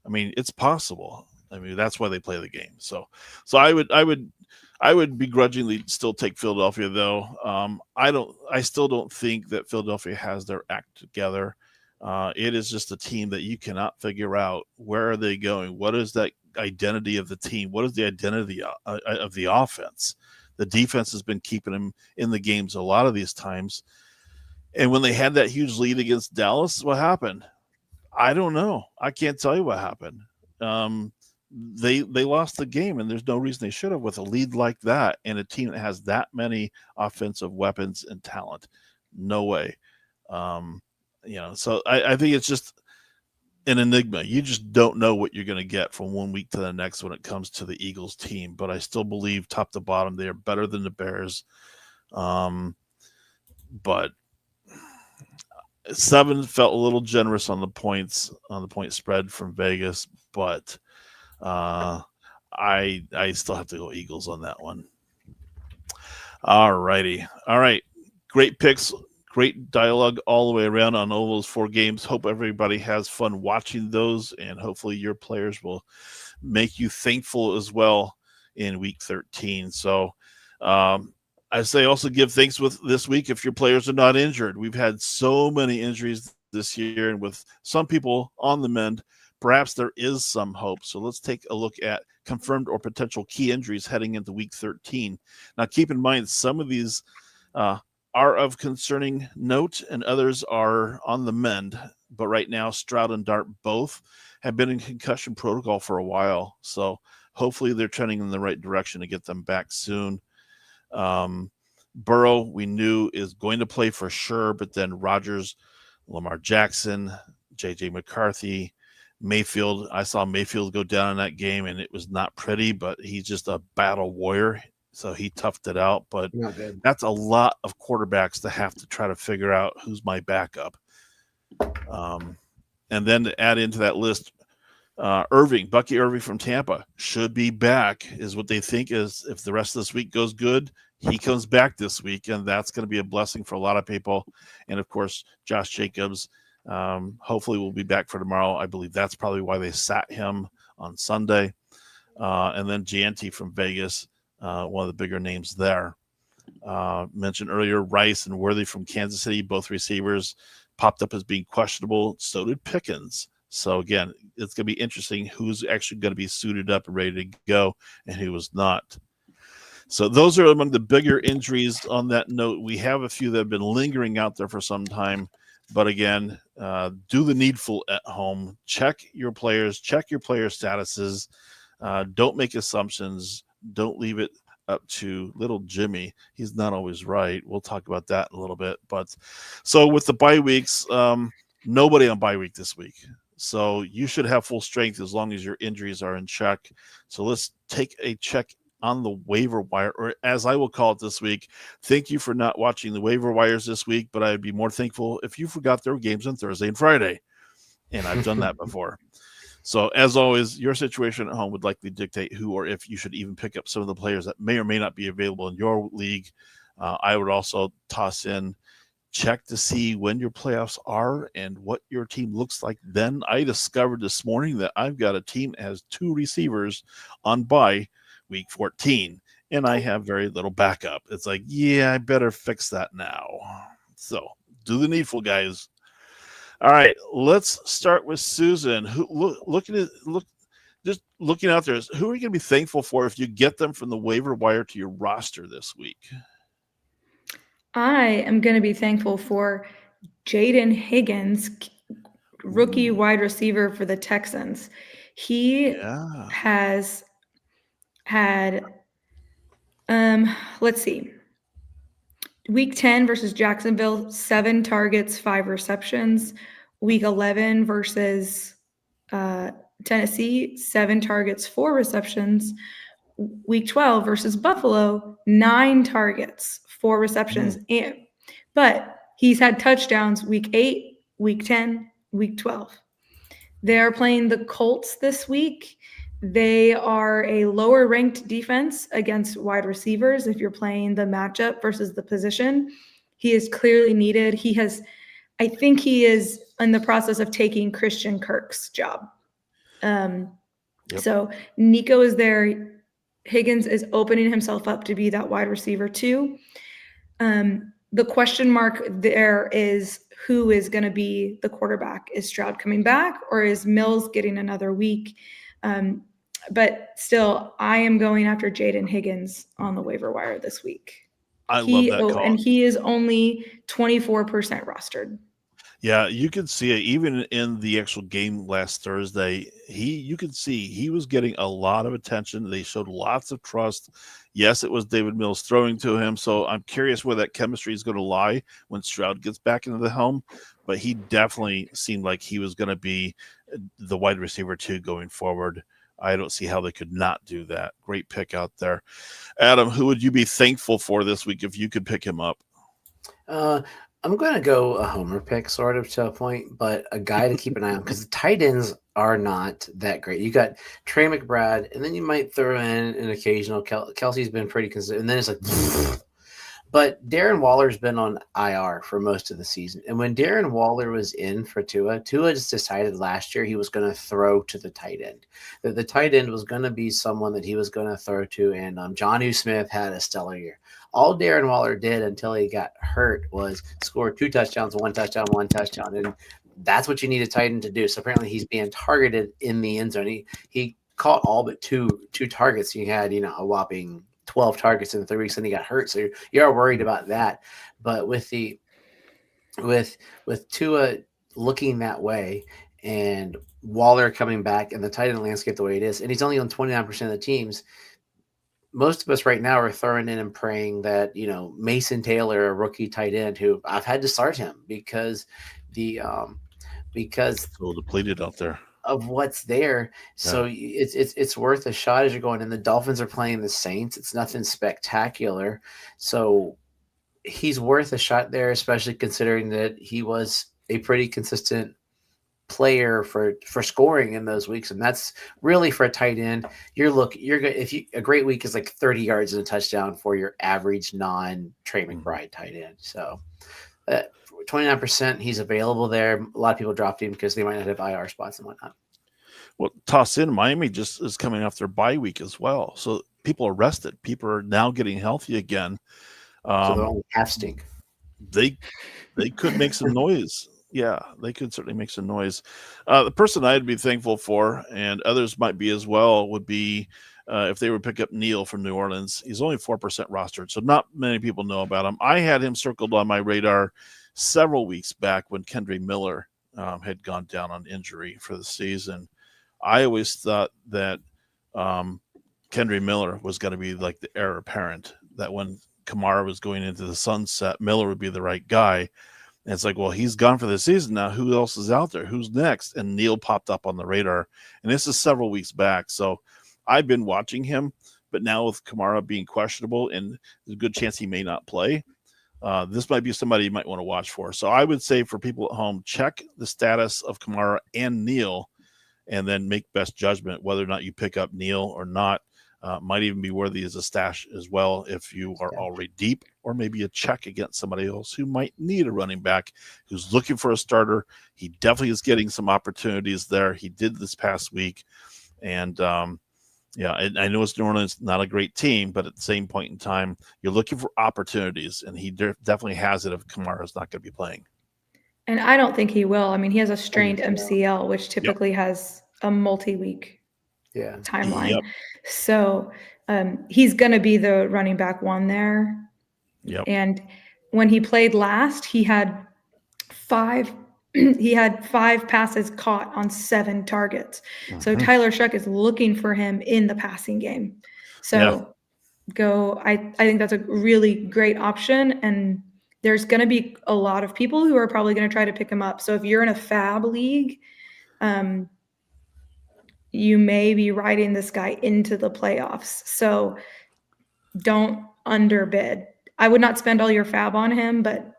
I mean, it's possible. I mean, that's why they play the game. So I would begrudgingly still take Philadelphia, though. I still don't think that Philadelphia has their act together. It is just a team that you cannot figure out where are they going. What is that identity of the team? What is the identity of the offense? The defense has been keeping them in the games a lot of these times. And when they had that huge lead against Dallas, what happened? I don't know. I can't tell you what happened. they lost the game, and there's no reason they should have with a lead like that and a team that has that many offensive weapons and talent. No way. So I think it's just an enigma. You just don't know what you're going to get from one week to the next when it comes to the Eagles team. But I still believe top to bottom they are better than the Bears. But 7 felt a little generous on the point spread from Vegas, but I still have to go Eagles on that one. All righty. All right. Great picks. Great dialogue all the way around on all those 4 games. Hope everybody has fun watching those, and hopefully your players will make you thankful as well in week 13. So I say also give thanks with this week if your players are not injured. We've had so many injuries this year, and with some people on the mend, perhaps there is some hope. So let's take a look at confirmed or potential key injuries heading into week 13. Now, keep in mind, some of these are of concerning note and others are on the mend. But right now, Stroud and Dart both have been in concussion protocol for a while. So hopefully they're trending in the right direction to get them back soon. Burrow, we knew, is going to play for sure, but then Rodgers, Lamar Jackson, J.J. McCarthy, Mayfield. I saw Mayfield go down in that game, and it was not pretty, but he's just a battle warrior, so he toughed it out. But that's a lot of quarterbacks to have to try to figure out who's my backup. And then to add into that list, Bucky Irving from Tampa should be back, is what they think. Is if the rest of this week goes good, he comes back this week, and that's going to be a blessing for a lot of people. And of course, Josh Jacobs, hopefully will be back for tomorrow. I believe that's probably why they sat him on Sunday. And then Gianti from Vegas, one of the bigger names there. Mentioned earlier, Rice and Worthy from Kansas City, both receivers, popped up as being questionable. So did Pickens. So again, it's going to be interesting who's actually going to be suited up and ready to go and who was not. So those are among the bigger injuries. On that note, we have a few that have been lingering out there for some time. But again, do the needful at home. Check your players. Check your player statuses. Don't make assumptions. Don't leave it up to little Jimmy. He's not always right. We'll talk about that in a little bit. But so with the bye weeks, nobody on bye week this week. So you should have full strength as long as your injuries are in check. So let's take a check on the waiver wire, or as I will call it this week. Thank you for not watching the waiver wires this week, but I'd be more thankful if you forgot there were games on Thursday and Friday. And I've done that before. So as always, your situation at home would likely dictate who or if you should even pick up some of the players that may or may not be available in your league. I would also toss in, check to see when your playoffs are and what your team looks like then. I discovered this morning that I've got a team that has 2 receivers on bye week 14, and I have very little backup. It's like, yeah, I better fix that now. So do the needful, guys. All right, let's start with Susan. Looking out there, who are you going to be thankful for if you get them from the waiver wire to your roster this week?
I am going to be thankful for Jaden Higgins, rookie wide receiver for the Texans. He has had, let's see, week 10 versus Jacksonville, 7 targets, 5 receptions. Week 11 versus Tennessee, 7 targets, 4 receptions. Week 12 versus Buffalo, 9 targets, 4 receptions. But he's had touchdowns week 8, week 10, week 12. They're playing the Colts this week. They are a lower ranked defense against wide receivers. If you're playing the matchup versus the position, he is clearly needed. I think he is in the process of taking Christian Kirk's job. So Nico is there. Higgins is opening himself up to be that wide receiver too. The question mark there is who is going to be the quarterback. Is Stroud coming back, or is Mills getting another week? But still, I am going after Jaden Higgins on the waiver wire this week.
I love that call.
And he is only 24% rostered.
Yeah, you could see it even in the actual game last Thursday. You could see he was getting a lot of attention. They showed lots of trust. Yes, it was David Mills throwing to him, so I'm curious where that chemistry is going to lie when Stroud gets back into the helm. But he definitely seemed like he was going to be the wide receiver too going forward. I don't see how they could not do that. Great pick out there, Adam. Who would you be thankful for this week if you could pick him up?
I'm going to go a homer pick, sort of to a point, but a guy to keep an eye on because the tight ends are not that great. You got Trey McBride, and then you might throw in an occasional Kelsey's been pretty consistent, and then it's like, but Darren Waller's been on IR for most of the season. And when Darren Waller was in for Tua just decided last year he was going to throw to the tight end. That the tight end was going to be someone that he was going to throw to, and Jonnu Smith had a stellar year. All Darren Waller did until he got hurt was score 2 touchdowns, 1 touchdown, 1 touchdown. And that's what you need a tight end to do. So apparently he's being targeted in the end zone. He caught all but two targets. He had, a whopping 12 targets in 3 weeks and he got hurt. So you're worried about that. But with Tua looking that way and Waller coming back and the tight end landscape the way it is, and he's only on 29% of the teams, most of us right now are throwing in and praying that, Mason Taylor, a rookie tight end who I've had to start him because
It's a little depleted out there
of what's there. So it's worth a shot as you're going. And the Dolphins are playing the Saints. It's nothing spectacular. So he's worth a shot there, especially considering that he was a pretty consistent player for scoring in those weeks. And that's really for a tight end. You're good. A great week is like 30 yards and a touchdown for your average non-Trey McBride tight end. So 29%, he's available there. A lot of people dropped him because they might not have IR spots and whatnot.
Well, toss in Miami just is coming off their bye week as well. So people are rested. People are now getting healthy again.
So they're only half stink.
They could make some noise. Yeah, they could certainly make some noise. The person I'd be thankful for, and others might be as well, would be if they would pick up Neal from New Orleans. He's only 4% rostered, so not many people know about him. I had him circled on my radar several weeks back when Kendre Miller had gone down on injury for the season. I always thought that Kendre Miller was going to be like the heir apparent, that when Kamara was going into the sunset, Miller would be the right guy. And it's like, well, he's gone for the season now. Who else is out there? Who's next? And Neal popped up on the radar. And this is several weeks back. So I've been watching him. But now with Kamara being questionable and there's a good chance he may not play, this might be somebody you might want to watch for. So I would say for people at home, check the status of Kamara and Neal and then make best judgment whether or not you pick up Neal or not. Might even be worthy as a stash as well if you are already deep, or maybe a check against somebody else who might need a running back who's looking for a starter. He definitely is getting some opportunities there. He did this past week. And I know it's New Orleans, not a great team, but at the same point in time, you're looking for opportunities, and he definitely has it if Kamara's not going to be playing.
And I don't think he will. I mean, he has a strained MCL, which typically has a multi-week timeline.
Yep.
So he's going to be the running back one there.
Yep.
And when he played last, he had 5 passes caught on 7 targets. Mm-hmm. So Tyler Shuck is looking for him in the passing game. So I think that's a really great option. And there's going to be a lot of people who are probably going to try to pick him up. So if you're in a fab league, you may be riding this guy into the playoffs. So don't underbid. I would not spend all your fab on him, but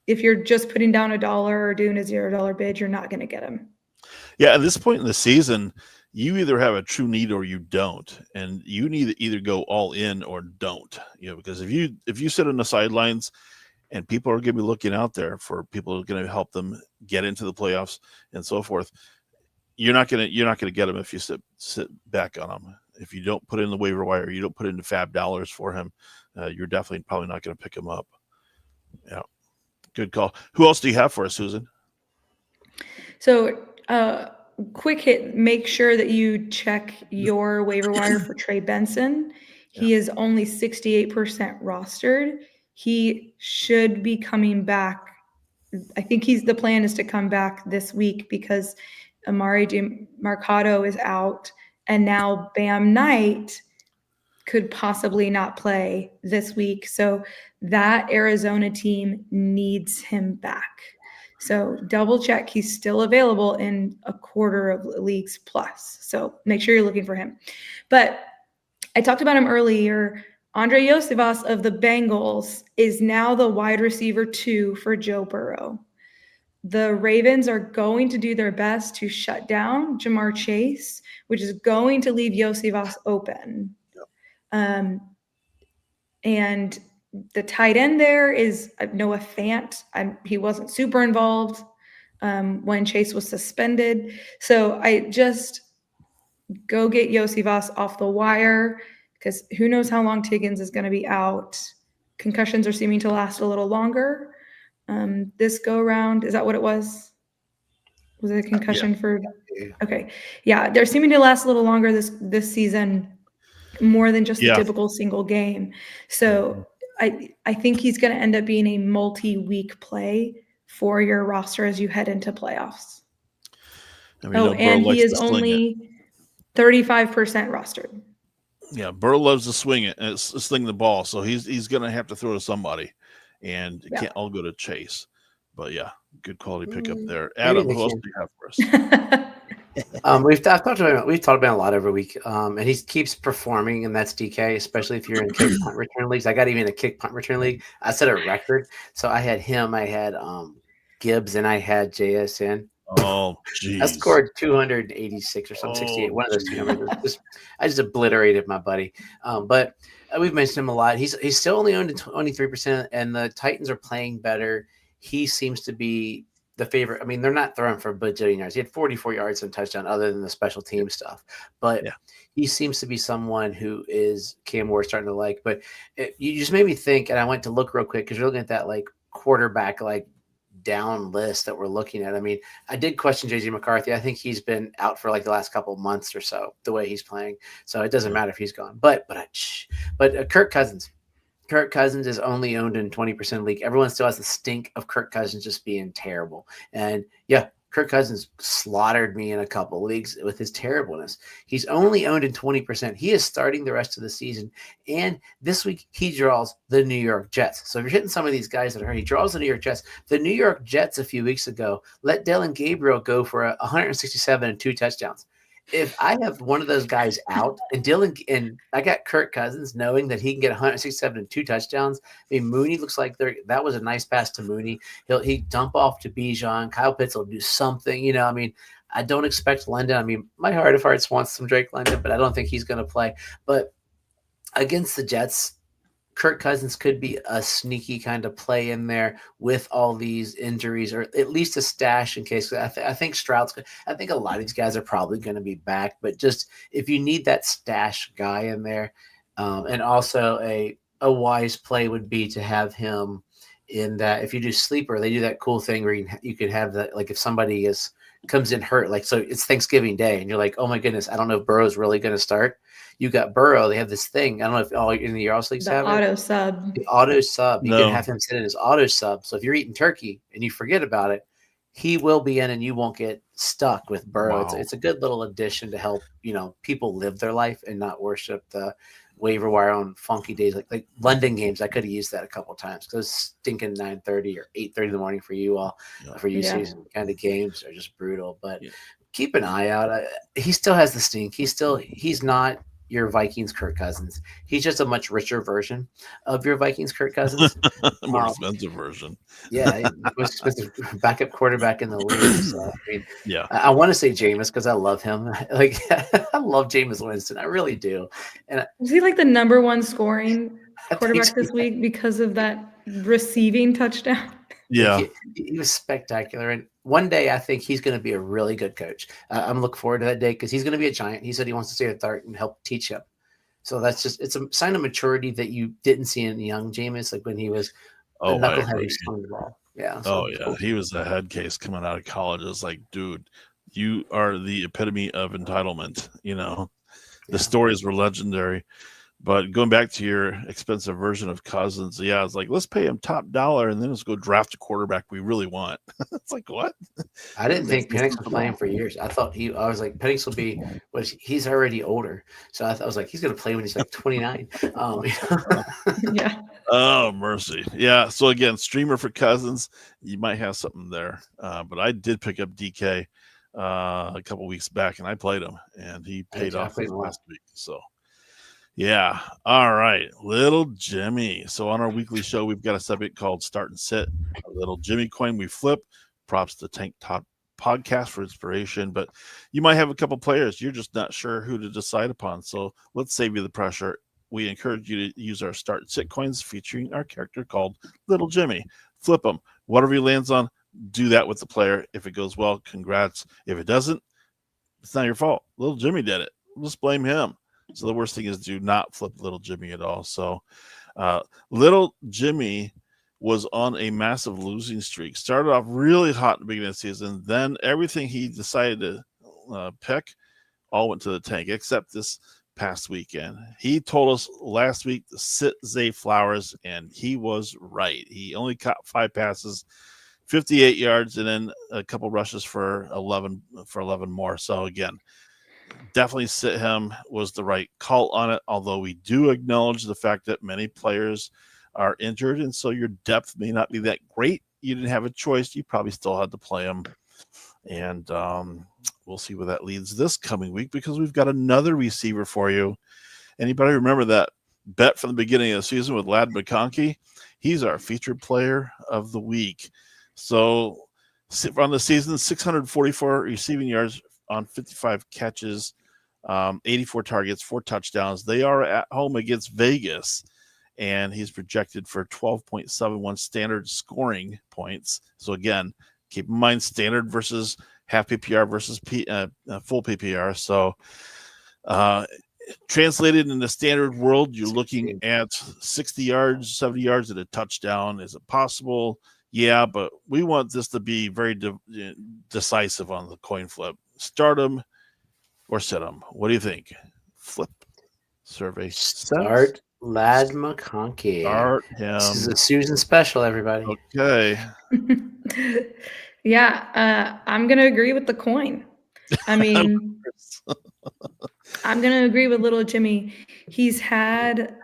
if you're just putting down $1 or doing a $0 bid, you're not going to get him.
Yeah, at this point in the season, you either have a true need or you don't, and you need to either go all in or don't. Because if you sit on the sidelines, and people are going to be looking out there for people who are going to help them get into the playoffs and so forth, you're not going to get him if you sit back on him. If you don't put in the waiver wire, you don't put in the fab dollars for him, you're definitely probably not going to pick him up. Yeah. Good call. Who else do you have for us, Susan?
So, quick hit, make sure that you check your waiver wire for Trey Benson. He is only 68% rostered. He should be coming back I think the plan is to come back this week because Amari Mercado is out, and now Bam Knight could possibly not play this week. So that Arizona team needs him back. So double check he's still available in a quarter of leagues plus. So make sure you're looking for him. But I talked about him earlier. Andre Iosivas of the Bengals is now the wide receiver 2 for Joe Burrow. The Ravens are going to do their best to shut down Jamar Chase, which is going to leave Iosivas open. And the tight end there is Noah Fant. He wasn't super involved when Chase was suspended. So I just go get Iosivas off the wire because who knows how long Tiggins is going to be out. Concussions are seeming to last a little longer. This go around, is that what it was? Was it a concussion for? Okay. Yeah, they're seeming to last a little longer this season, more than just a typical single game. So I think he's going to end up being a multi-week play for your roster as you head into playoffs. And he is only 35% rostered.
Yeah, Burrow loves to swing it and sling the ball, so he's going to have to throw to somebody, and it can't all go to Chase. But yeah, good quality pickup there. Adam, who else do you have for us?
We've talked about a lot every week, and he keeps performing, and that's DK, especially if you're in kick punt return leagues. I got even a kick punt return league. I set a record, so I had him, I had Gibbs, and I had JSN.
Oh, geez.
I scored 286 or something, 68. One of those two numbers. I just obliterated my buddy. But we've mentioned him a lot. He's still only owned at 23%, and the Titans are playing better. He seems to be the favorite. I mean, they're not throwing for a bajillion yards. He had 44 yards and touchdown other than the special team stuff. But he seems to be someone who is Cam Ward starting to like. But you just made me think, and I went to look real quick because you're looking at that like quarterback like down list that we're looking at. I mean, I did question JJ McCarthy. I think he's been out for like the last couple of months or so, the way he's playing. So it doesn't matter if he's gone. But Kirk Cousins. Kirk Cousins is only owned in 20% of league. Everyone still has the stink of Kirk Cousins just being terrible. And yeah, Kirk Cousins slaughtered me in a couple of leagues with his terribleness. He's only owned in 20%. He is starting the rest of the season. And this week he draws the New York Jets. So if you're hitting some of these guys that are hurt, he draws the New York Jets. The New York Jets a few weeks ago let Dylan Gabriel go for 167 and 2 touchdowns. If I have one of those guys out and I got Kirk Cousins knowing that he can get 167 and 2 touchdowns. I mean, Mooney looks like that was a nice pass to Mooney. He dump off to Bijan. Kyle Pitts will do something. You know, I mean, I don't expect London. I mean, my heart of hearts wants some Drake London, but I don't think he's going to play. But against the Jets, Kirk Cousins could be a sneaky kind of play in there with all these injuries, or at least a stash in case. I think Stroud's good. I think a lot of these guys are probably going to be back, but just if you need that stash guy in there, and also a wise play would be to have him in that. If you do sleeper, they do that cool thing where you could have that, like if somebody comes in hurt, like so it's Thanksgiving Day, and you're like, oh my goodness, I don't know if Burrow's really going to start. You got Burrow. They have this thing. I don't know if all in the Yards leagues have
auto sub.
The auto sub. You can have him sit in his auto sub. So if you're eating turkey and you forget about it, he will be in, and you won't get stuck with Burrow. Wow. It's a good little addition to help people live their life and not worship the waiver wire on funky days like London games. I could have used that a couple of times because stinking 9:30 or 8:30 in the morning for you all for you season kind of games are just brutal. But keep an eye out. He still has the stink. He's not your Vikings Kirk Cousins. He's just a much richer version of your Vikings Kirk Cousins.
More expensive version.
Yeah, most expensive backup quarterback in the league. So, I mean, I want to say Jameis because I love him. Like I love Jameis Winston. I really do. And
was he like the number 1 scoring quarterback this week because of that receiving touchdown?
Yeah,
he was spectacular. And one day I think he's going to be a really good coach. I'm looking forward to that day because he's going to be a Giant. He said he wants to stay at Thart and help teach him. So it's a sign of maturity that you didn't see in young Jameis, like when he was a knucklehead who swung the ball. Yeah.
So cool. He was a head case coming out of college. It's like, dude, you are the epitome of entitlement. The stories were legendary. But going back to your expensive version of Cousins, yeah, it's like, let's pay him top dollar and then let's go draft a quarterback we really want. It's like, what?
I didn't think
Makes no
Penix
sense
would
at
play
all.
him for years. I was like, Penix will be, he's already older. So I was like, he's going to play when he's like 29.
Yeah.
Oh, mercy. Yeah. So again, streamer for Cousins, you might have something there. But I did pick up DK a couple weeks back and I played him and he paid off this last week. So yeah. All right. Little Jimmy. So on our weekly show, we've got a subject called Start and Sit. A little Jimmy coin we flip. Props to Tank Top Podcast for inspiration. But you might have a couple players. You're just not sure who to decide upon. So let's save you the pressure. We encourage you to use our Start and Sit coins featuring our character called Little Jimmy. Flip them. Whatever he lands on, do that with the player. If it goes well, congrats. If it doesn't, it's not your fault. Little Jimmy did it. Let's blame him. So the worst thing is do not flip Little Jimmy at all. So Little Jimmy was on a massive losing streak. Started off really hot in the beginning of the season. Then everything he decided to pick all went to the tank, except this past weekend. He told us last week to sit Zay Flowers, and he was right. He only caught 5 passes, 58 yards, and then a couple rushes for 11 more. So again, definitely sit him was the right call on it, although we do acknowledge the fact that many players are injured, and so your depth may not be that great. You didn't have a choice. You probably still had to play him. And we'll see where that leads this coming week because we've got another receiver for you. Anybody remember that bet from the beginning of the season with Ladd McConkey? He's our featured player of the week. So on the season, 644 receiving yards on 55 catches, 84 targets, 4 touchdowns. They are at home against Vegas, and he's projected for 12.71 standard scoring points. So again, keep in mind standard versus half PPR versus full PPR. So translated in the standard world, you're looking at 60 yards, 70 yards at a touchdown. Is it possible? Yeah, but we want this to be very decisive on the coin flip. Start him or sit him. What do you think? Flip survey.
Start Ladd McConkey.
Start him.
This is a Susan special, everybody.
Okay.
Yeah, I'm going to agree with the coin. I mean, I'm going to agree with Little Jimmy. He's had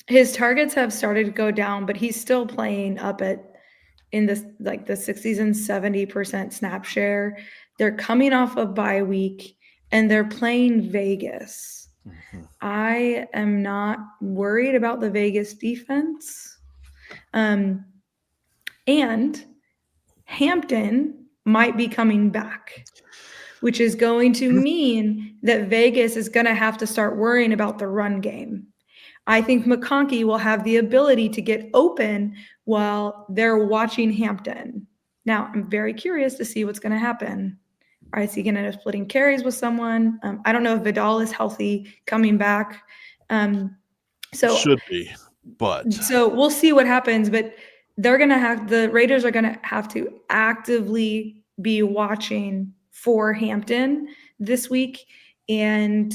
his targets have started to go down, but he's still playing up in this like the 60s and 70% snap share. They're coming off a bye week and they're playing Vegas. Mm-hmm. I am not worried about the Vegas defense. And Hampton might be coming back, which is going to mean that Vegas is going to have to start worrying about the run game. I think McConkey will have the ability to get open while they're watching Hampton. Now, I'm very curious to see what's going to happen. Is he going to end up splitting carries with someone? I don't know if Vidal is healthy coming back. So
should be, but
so we'll see what happens. But the Raiders are going to have to actively be watching for Hampton this week, and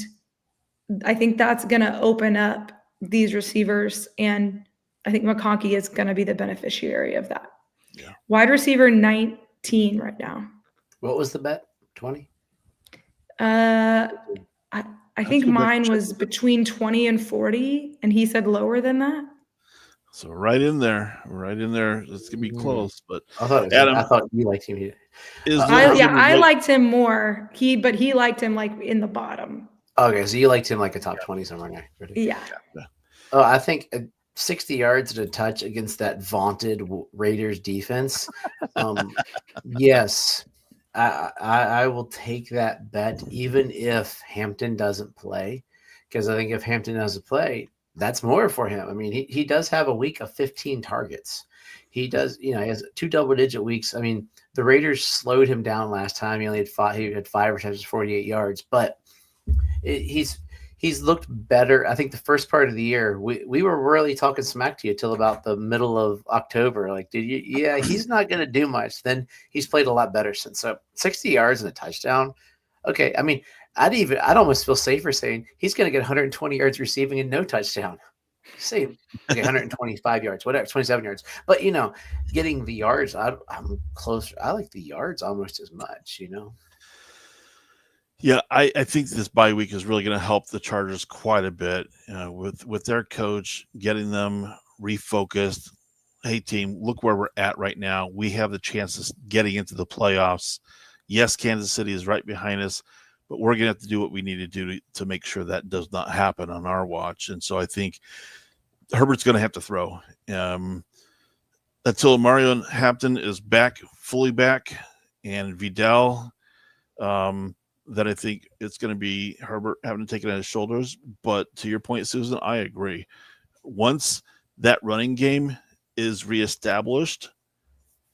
I think that's going to open up these receivers, and I think McConkey is going to be the beneficiary of that. Yeah. Wide receiver 19 right now.
What was the bet? 20?
I think mine was between 20 and 40, and he said lower than that.
So right in there. It's gonna be close, but
I thought you liked him.
I liked him more. He liked him like in the bottom.
Okay, so you liked him like a top 20 somewhere now.
Yeah.
Oh, I think 60 yards at a touch against that vaunted Raiders defense. Yes, I will take that bet even if Hampton doesn't play, because I think if Hampton doesn't play, that's more for him. I mean, he does have a week of 15 targets. He does, he has 2 double-digit weeks. I mean, the Raiders slowed him down last time. He only had 5 receptions, 48 yards, but he's looked better. I think the first part of the year, we were really talking smack to you till about the middle of October. Like, did you? Yeah, he's not going to do much. Then he's played a lot better since. So 60 yards and a touchdown. Okay, I mean, I'd almost feel safer saying he's going to get 120 yards receiving and no touchdown. Say, okay, 125 yards, whatever, 27 yards. But, getting the yards, I'm closer. I like the yards almost as much,
Yeah, I think this bye week is really going to help the Chargers quite a bit with their coach, getting them refocused. Hey, team, look where we're at right now. We have the chances getting into the playoffs. Yes, Kansas City is right behind us, but we're going to have to do what we need to do to make sure that does not happen on our watch. And so I think Herbert's going to have to throw. Until Mario Hampton is fully back, and Vidal, that I think it's going to be Herbert having to take it on his shoulders. But to your point, Susan, I agree. Once that running game is reestablished,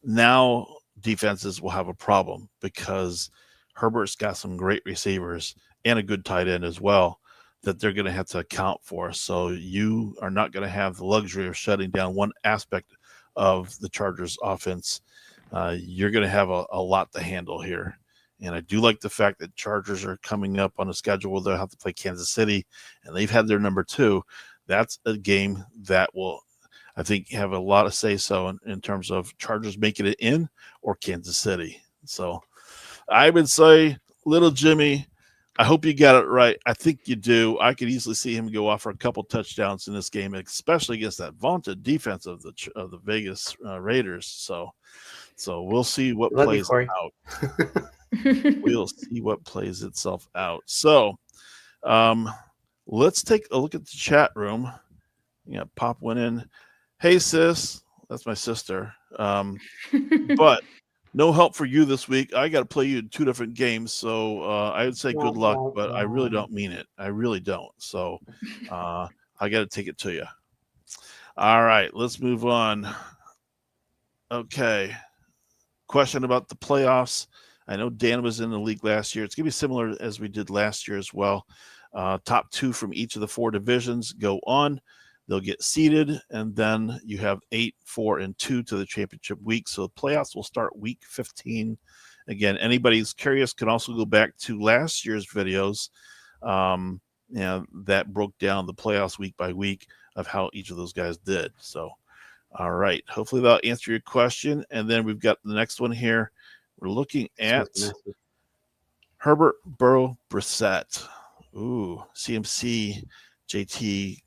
now defenses will have a problem because Herbert's got some great receivers and a good tight end as well that they're going to have to account for. So you are not going to have the luxury of shutting down one aspect of the Chargers offense. You're going to have a lot to handle here. And I do like the fact that Chargers are coming up on a schedule where they'll have to play Kansas City, and they've had their number 2. That's a game that will, I think, have a lot of say-so in terms of Chargers making it in or Kansas City. So I would say, little Jimmy, I hope you got it right. I think you do. I could easily see him go off for a couple touchdowns in this game, especially against that vaunted defense of the Vegas Raiders. So we'll see what plays out. We'll see what plays itself out. So let's take a look at the chat room. Yeah, Pop went in. Hey, sis. That's my sister. But no help for you this week. I got to play you in 2 different games. So I would say good luck, but I really don't mean it. I really don't. So I got to take it to you. All right, let's move on. Okay. Question about the playoffs. I know Dan was in the league last year. It's going to be similar as we did last year as well. Top 2 from each of the 4 divisions go on. They'll get seeded, and then you have 8, 4, and 2 to the championship week. So the playoffs will start week 15. Again, anybody who's curious can also go back to last year's videos that broke down the playoffs week by week of how each of those guys did. So, all right. Hopefully that'll answer your question. And then we've got the next one here. We're looking at Herbert, Burrow, Brissett. Ooh, CMC, JT,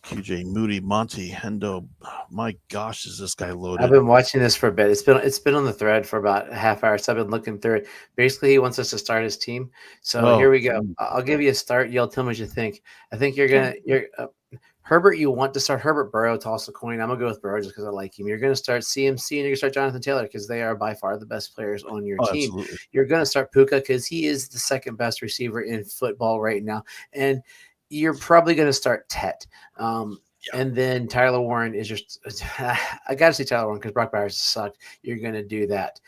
QJ, Moody, Monty, Hendo. My gosh, is this guy loaded?
I've been watching this for a bit. It's been on the thread for about a half hour. So I've been looking through it. Basically, he wants us to start his team. So here we go. I'll give you a start. You'll tell me what you think. I think you're Herbert. You want to start Herbert, Burrow, toss a coin. I'm gonna go with Burrow just because I like him. You're gonna start CMC and you're gonna start Jonathan Taylor because they are by far the best players on your team.
Absolutely.
You're gonna start Puka because he is the second best receiver in football right now, and you're probably going to start Tet. And then Tyler Warren is just – I got to say Tyler Warren because Brock Bowers sucked. You're going to do that.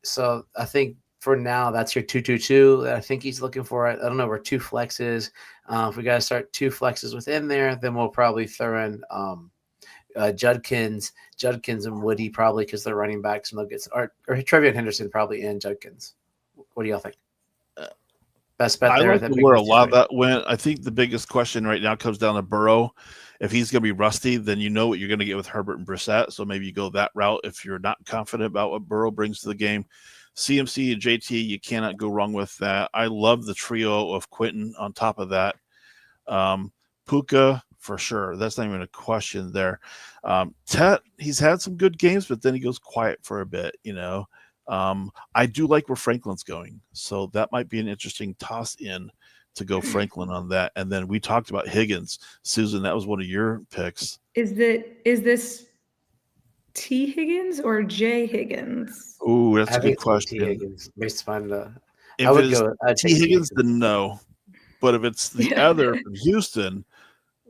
So I think for now that's your 2-2-2 that I think he's looking for. I don't know where 2 flexes. If we got to start 2 flexes within there, then we'll probably throw in Judkins and Woody probably because they're running backs and they'll get – or Trevion Henderson probably and Judkins. What do y'all think? Best bet there.
I like where a lot of that went. I think the biggest question right now comes down to Burrow. If he's going to be rusty, then you know what you're going to get with Herbert and Brissett. So maybe you go that route if you're not confident about what Burrow brings to the game. CMC and JT, you cannot go wrong with that. I love the trio of Quentin on top of that. Puka, for sure. That's not even a question there. Tet, he's had some good games, but then he goes quiet for a bit, I do like where Franklin's going, so that might be an interesting toss in to go Franklin on that. And then we talked about Higgins. Susan, that was one of your picks.
Is this T Higgins or J Higgins?
Oh, that's a good question.
T Higgins, based on
if I would go T Higgins, then no. But if it's the other from Houston,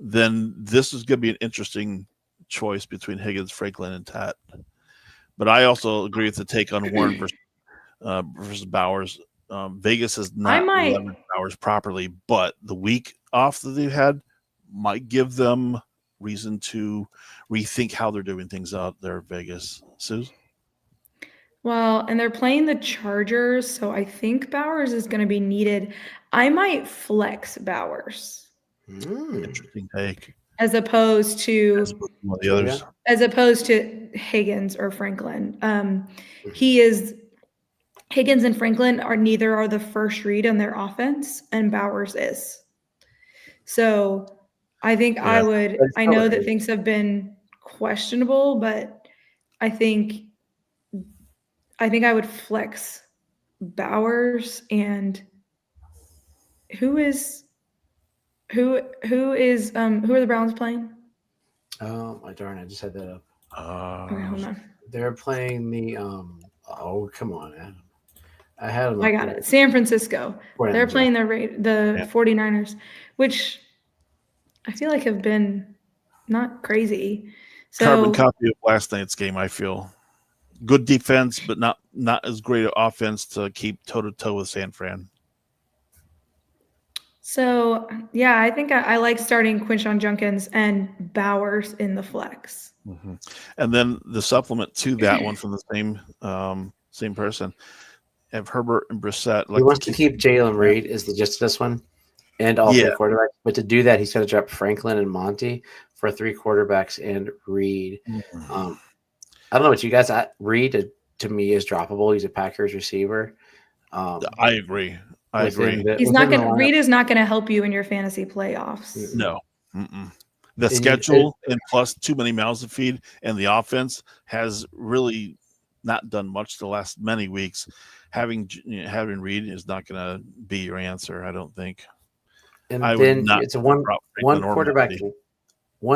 then this is going to be an interesting choice between Higgins, Franklin, and Tat. But I also agree with the take on Warren versus Bowers. Vegas has not leveraged Bowers properly, but the week off that they've had might give them reason to rethink how they're doing things out there in Vegas. Suze?
Well, and they're playing the Chargers, so I think Bowers is going to be needed. I might flex Bowers
Interesting take.
as opposed
As
to
opposed to one of the others.
Higgins or Franklin. Higgins and Franklin neither are the first read on their offense, and Bowers is. So I think
Yeah.
I know that things have been questionable, but I think I would flex Bowers. And who are the Browns playing?
Oh my darn! I just had that up.
Okay, hold on.
They're playing the Oh, come on, Adam. I had them.
I got it. San Francisco.
49ers,
They're playing the 49ers, which I feel like have been not crazy. So
Carbon copy of last night's game, I feel. Good defense, but not as great an offense to keep toe-to-toe with San Fran.
So, yeah, I think I like starting Quinshon Judkins and Bowers in the flex.
Mm-hmm. And then the supplement to that one from the same person, have Herbert and Brissett.
He wants to keep Jalen Reed is the gist of this one, and all three quarterbacks. But to do that, he's going to drop Franklin and Monty for 3 quarterbacks and Reed.
Mm-hmm.
I don't know what you guys. Reed to me is droppable. He's a Packers receiver.
I agree.
Reed is not going to help you in your fantasy playoffs.
No. Mm-mm. The schedule and plus too many mouths to feed, and the offense has really not done much the last many weeks. Having Reed is not going to be your answer, I don't think.
And then it's a one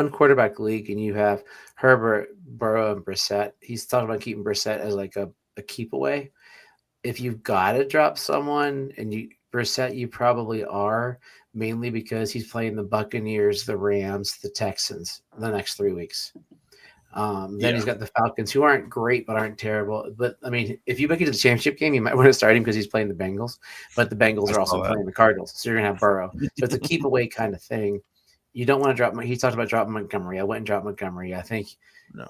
quarterback league, and you have Herbert, Burrow, and Brissett. He's talking about keeping Brissett as like a keep away. If you've got to drop someone, and Brissett, you probably are, mainly because he's playing the Buccaneers, the Rams, the Texans the next 3 weeks. Then he's got the Falcons, who aren't great but aren't terrible. But I mean, if you make it to the championship game, you might want to start him because he's playing the Bengals. But the Bengals are also playing the Cardinals, so you're gonna have Burrow. So it's a keep away kind of thing. You don't want to drop. He talked about dropping Montgomery. I went and dropped Montgomery. I think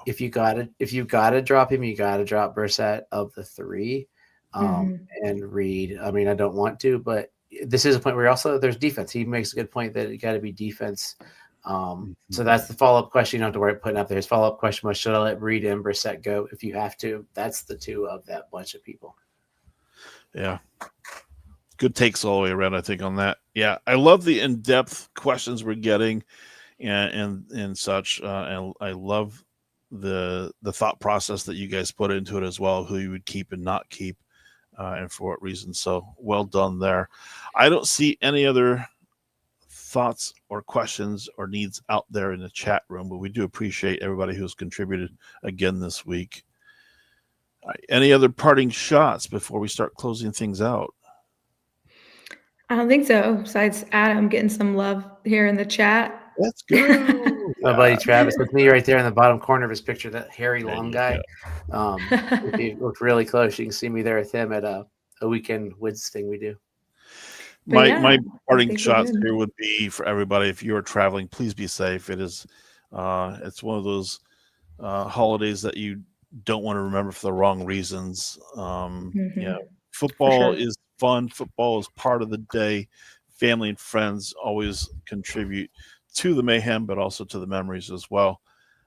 if you got to drop him, you got to drop Brissett of the 3, and Reed. I mean, I don't want to, but this is a point where there's defense. He makes a good point that it got to be defense. So that's the follow-up question. You don't have to worry about putting up there. His follow-up question was, should I let Reed and Brissett go if you have to? That's the 2 of that bunch of people.
Yeah. Good takes all the way around, I think, on that. Yeah. I love the in-depth questions we're getting and such. And I love the thought process that you guys put into it as well, who you would keep and not keep, and for what reason. So well done there. I don't see any other thoughts or questions or needs out there in the chat room, but we do appreciate everybody who's contributed again this week. All right, any other parting shots before we start closing things out?
I don't think so, besides Adam getting some love here in the chat.
Let's go.
My buddy Travis, with me right there in the bottom corner of his picture, that hairy long guy. If you look really close, you can see me there with him at a weekend woods thing we do.
My parting shots here would be for everybody. If you are traveling, please be safe. It's one of those holidays that you don't want to remember for the wrong reasons. Football is fun. Football is part of the day. Family and friends always contribute to the mayhem, but also to the memories as well.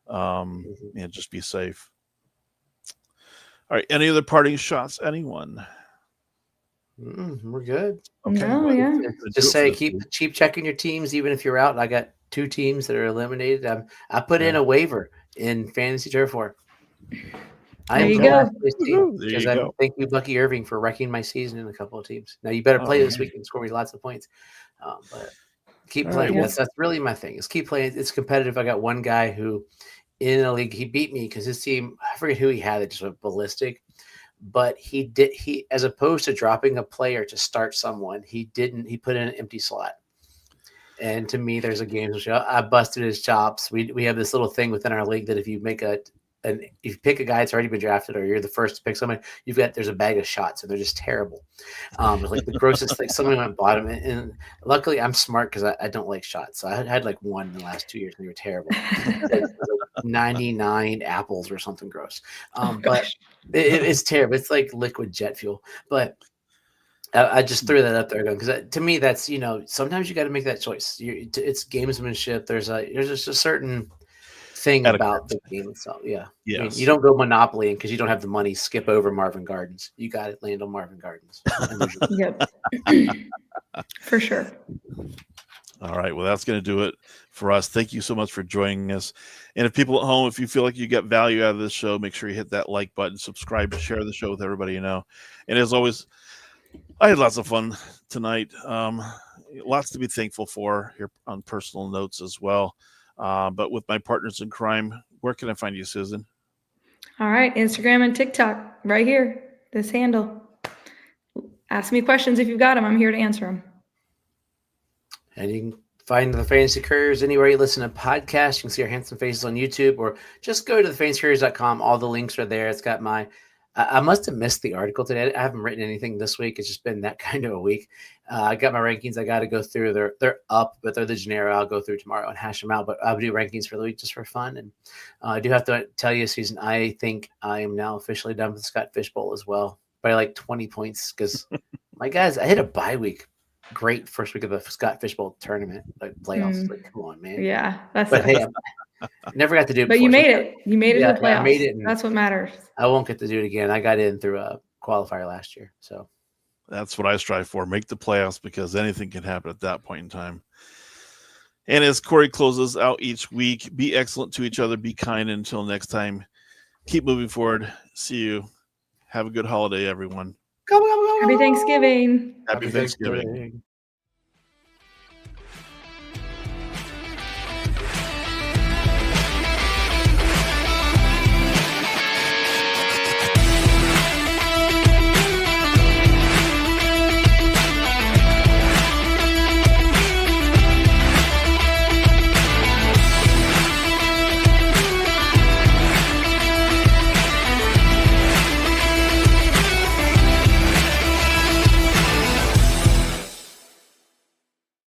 And just be safe. All right. Any other parting shots? Anyone?
We're good.
Okay.
Just say keep checking your teams, even if you're out. I got 2 teams that are eliminated. I put in a waiver in Fantasy Turf War.
There you go.
Because thank you, Bucky Irving, for wrecking my season in a couple of teams. Now you better play this week and score me lots of points. But keep playing. That's really my thing. Is keep playing. It's competitive. I got one guy who in a league he beat me because his team, I forget who he had, that just went ballistic. But he as opposed to dropping a player to start someone, he put in an empty slot. And to me, there's a game show. I busted his chops. We have this little thing within our league that if you make if you pick a guy that's already been drafted, or you're the first to pick somebody, there's a bag of shots, and they're just terrible. Like the grossest thing. Somebody went and bought them, and luckily I'm smart because I don't like shots. So I had like 1 in the last 2 years, and they were terrible. Like 99 apples or something gross. But It's terrible. It's like liquid jet fuel. But I just threw that up there because to me, that's, sometimes you got to make that choice. It's gamesmanship. There's just a certain thing about the game itself. Yeah.
Yes.
I mean, you don't go Monopoly because you don't have the money, skip over Marvin Gardens. You got to land on Marvin Gardens.
Yep. For sure.
All right. Well, that's going to do it for us. Thank you so much for joining us. And if people at home, if you feel like you get value out of this show, make sure you hit that like button, subscribe, share the show with everybody you know. And as always, I had lots of fun tonight. Lots to be thankful for here on personal notes as well. But with my partners in crime, where can I find you, Susan?
All right. Instagram and TikTok right here. This handle. Ask me questions if you've got them. I'm here to answer them. And
you can find the Fantasy Couriers anywhere you listen to podcasts. You can see our handsome faces on YouTube, or just go to thefantasycouriers.com. All the links are there. It's got I must have missed the article today. I haven't written anything this week. It's just been that kind of a week. I got my rankings. I got to go through. They're up, but they're the generic. I'll go through tomorrow and hash them out. But I'll do rankings for the week just for fun. And I do have to tell you, Susan, I think I am now officially done with the Scott Fish Bowl as well by like 20 points because my guys, I hit a bye week. Great first week of the Scott Fish Bowl tournament, like playoffs. Like, come on, man.
Yeah,
but hey, I never got to do it.
But
before,
you made it. You made it to the playoffs.
I made it.
That's what matters.
I won't get to do it again. I got in through a qualifier last year, so
that's what I strive for. Make the playoffs because anything can happen at that point in time. And as Corey closes out each week, be excellent to each other. Be kind. Until next time, keep moving forward. See you. Have a good holiday, everyone.
Happy Thanksgiving.
Happy Thanksgiving.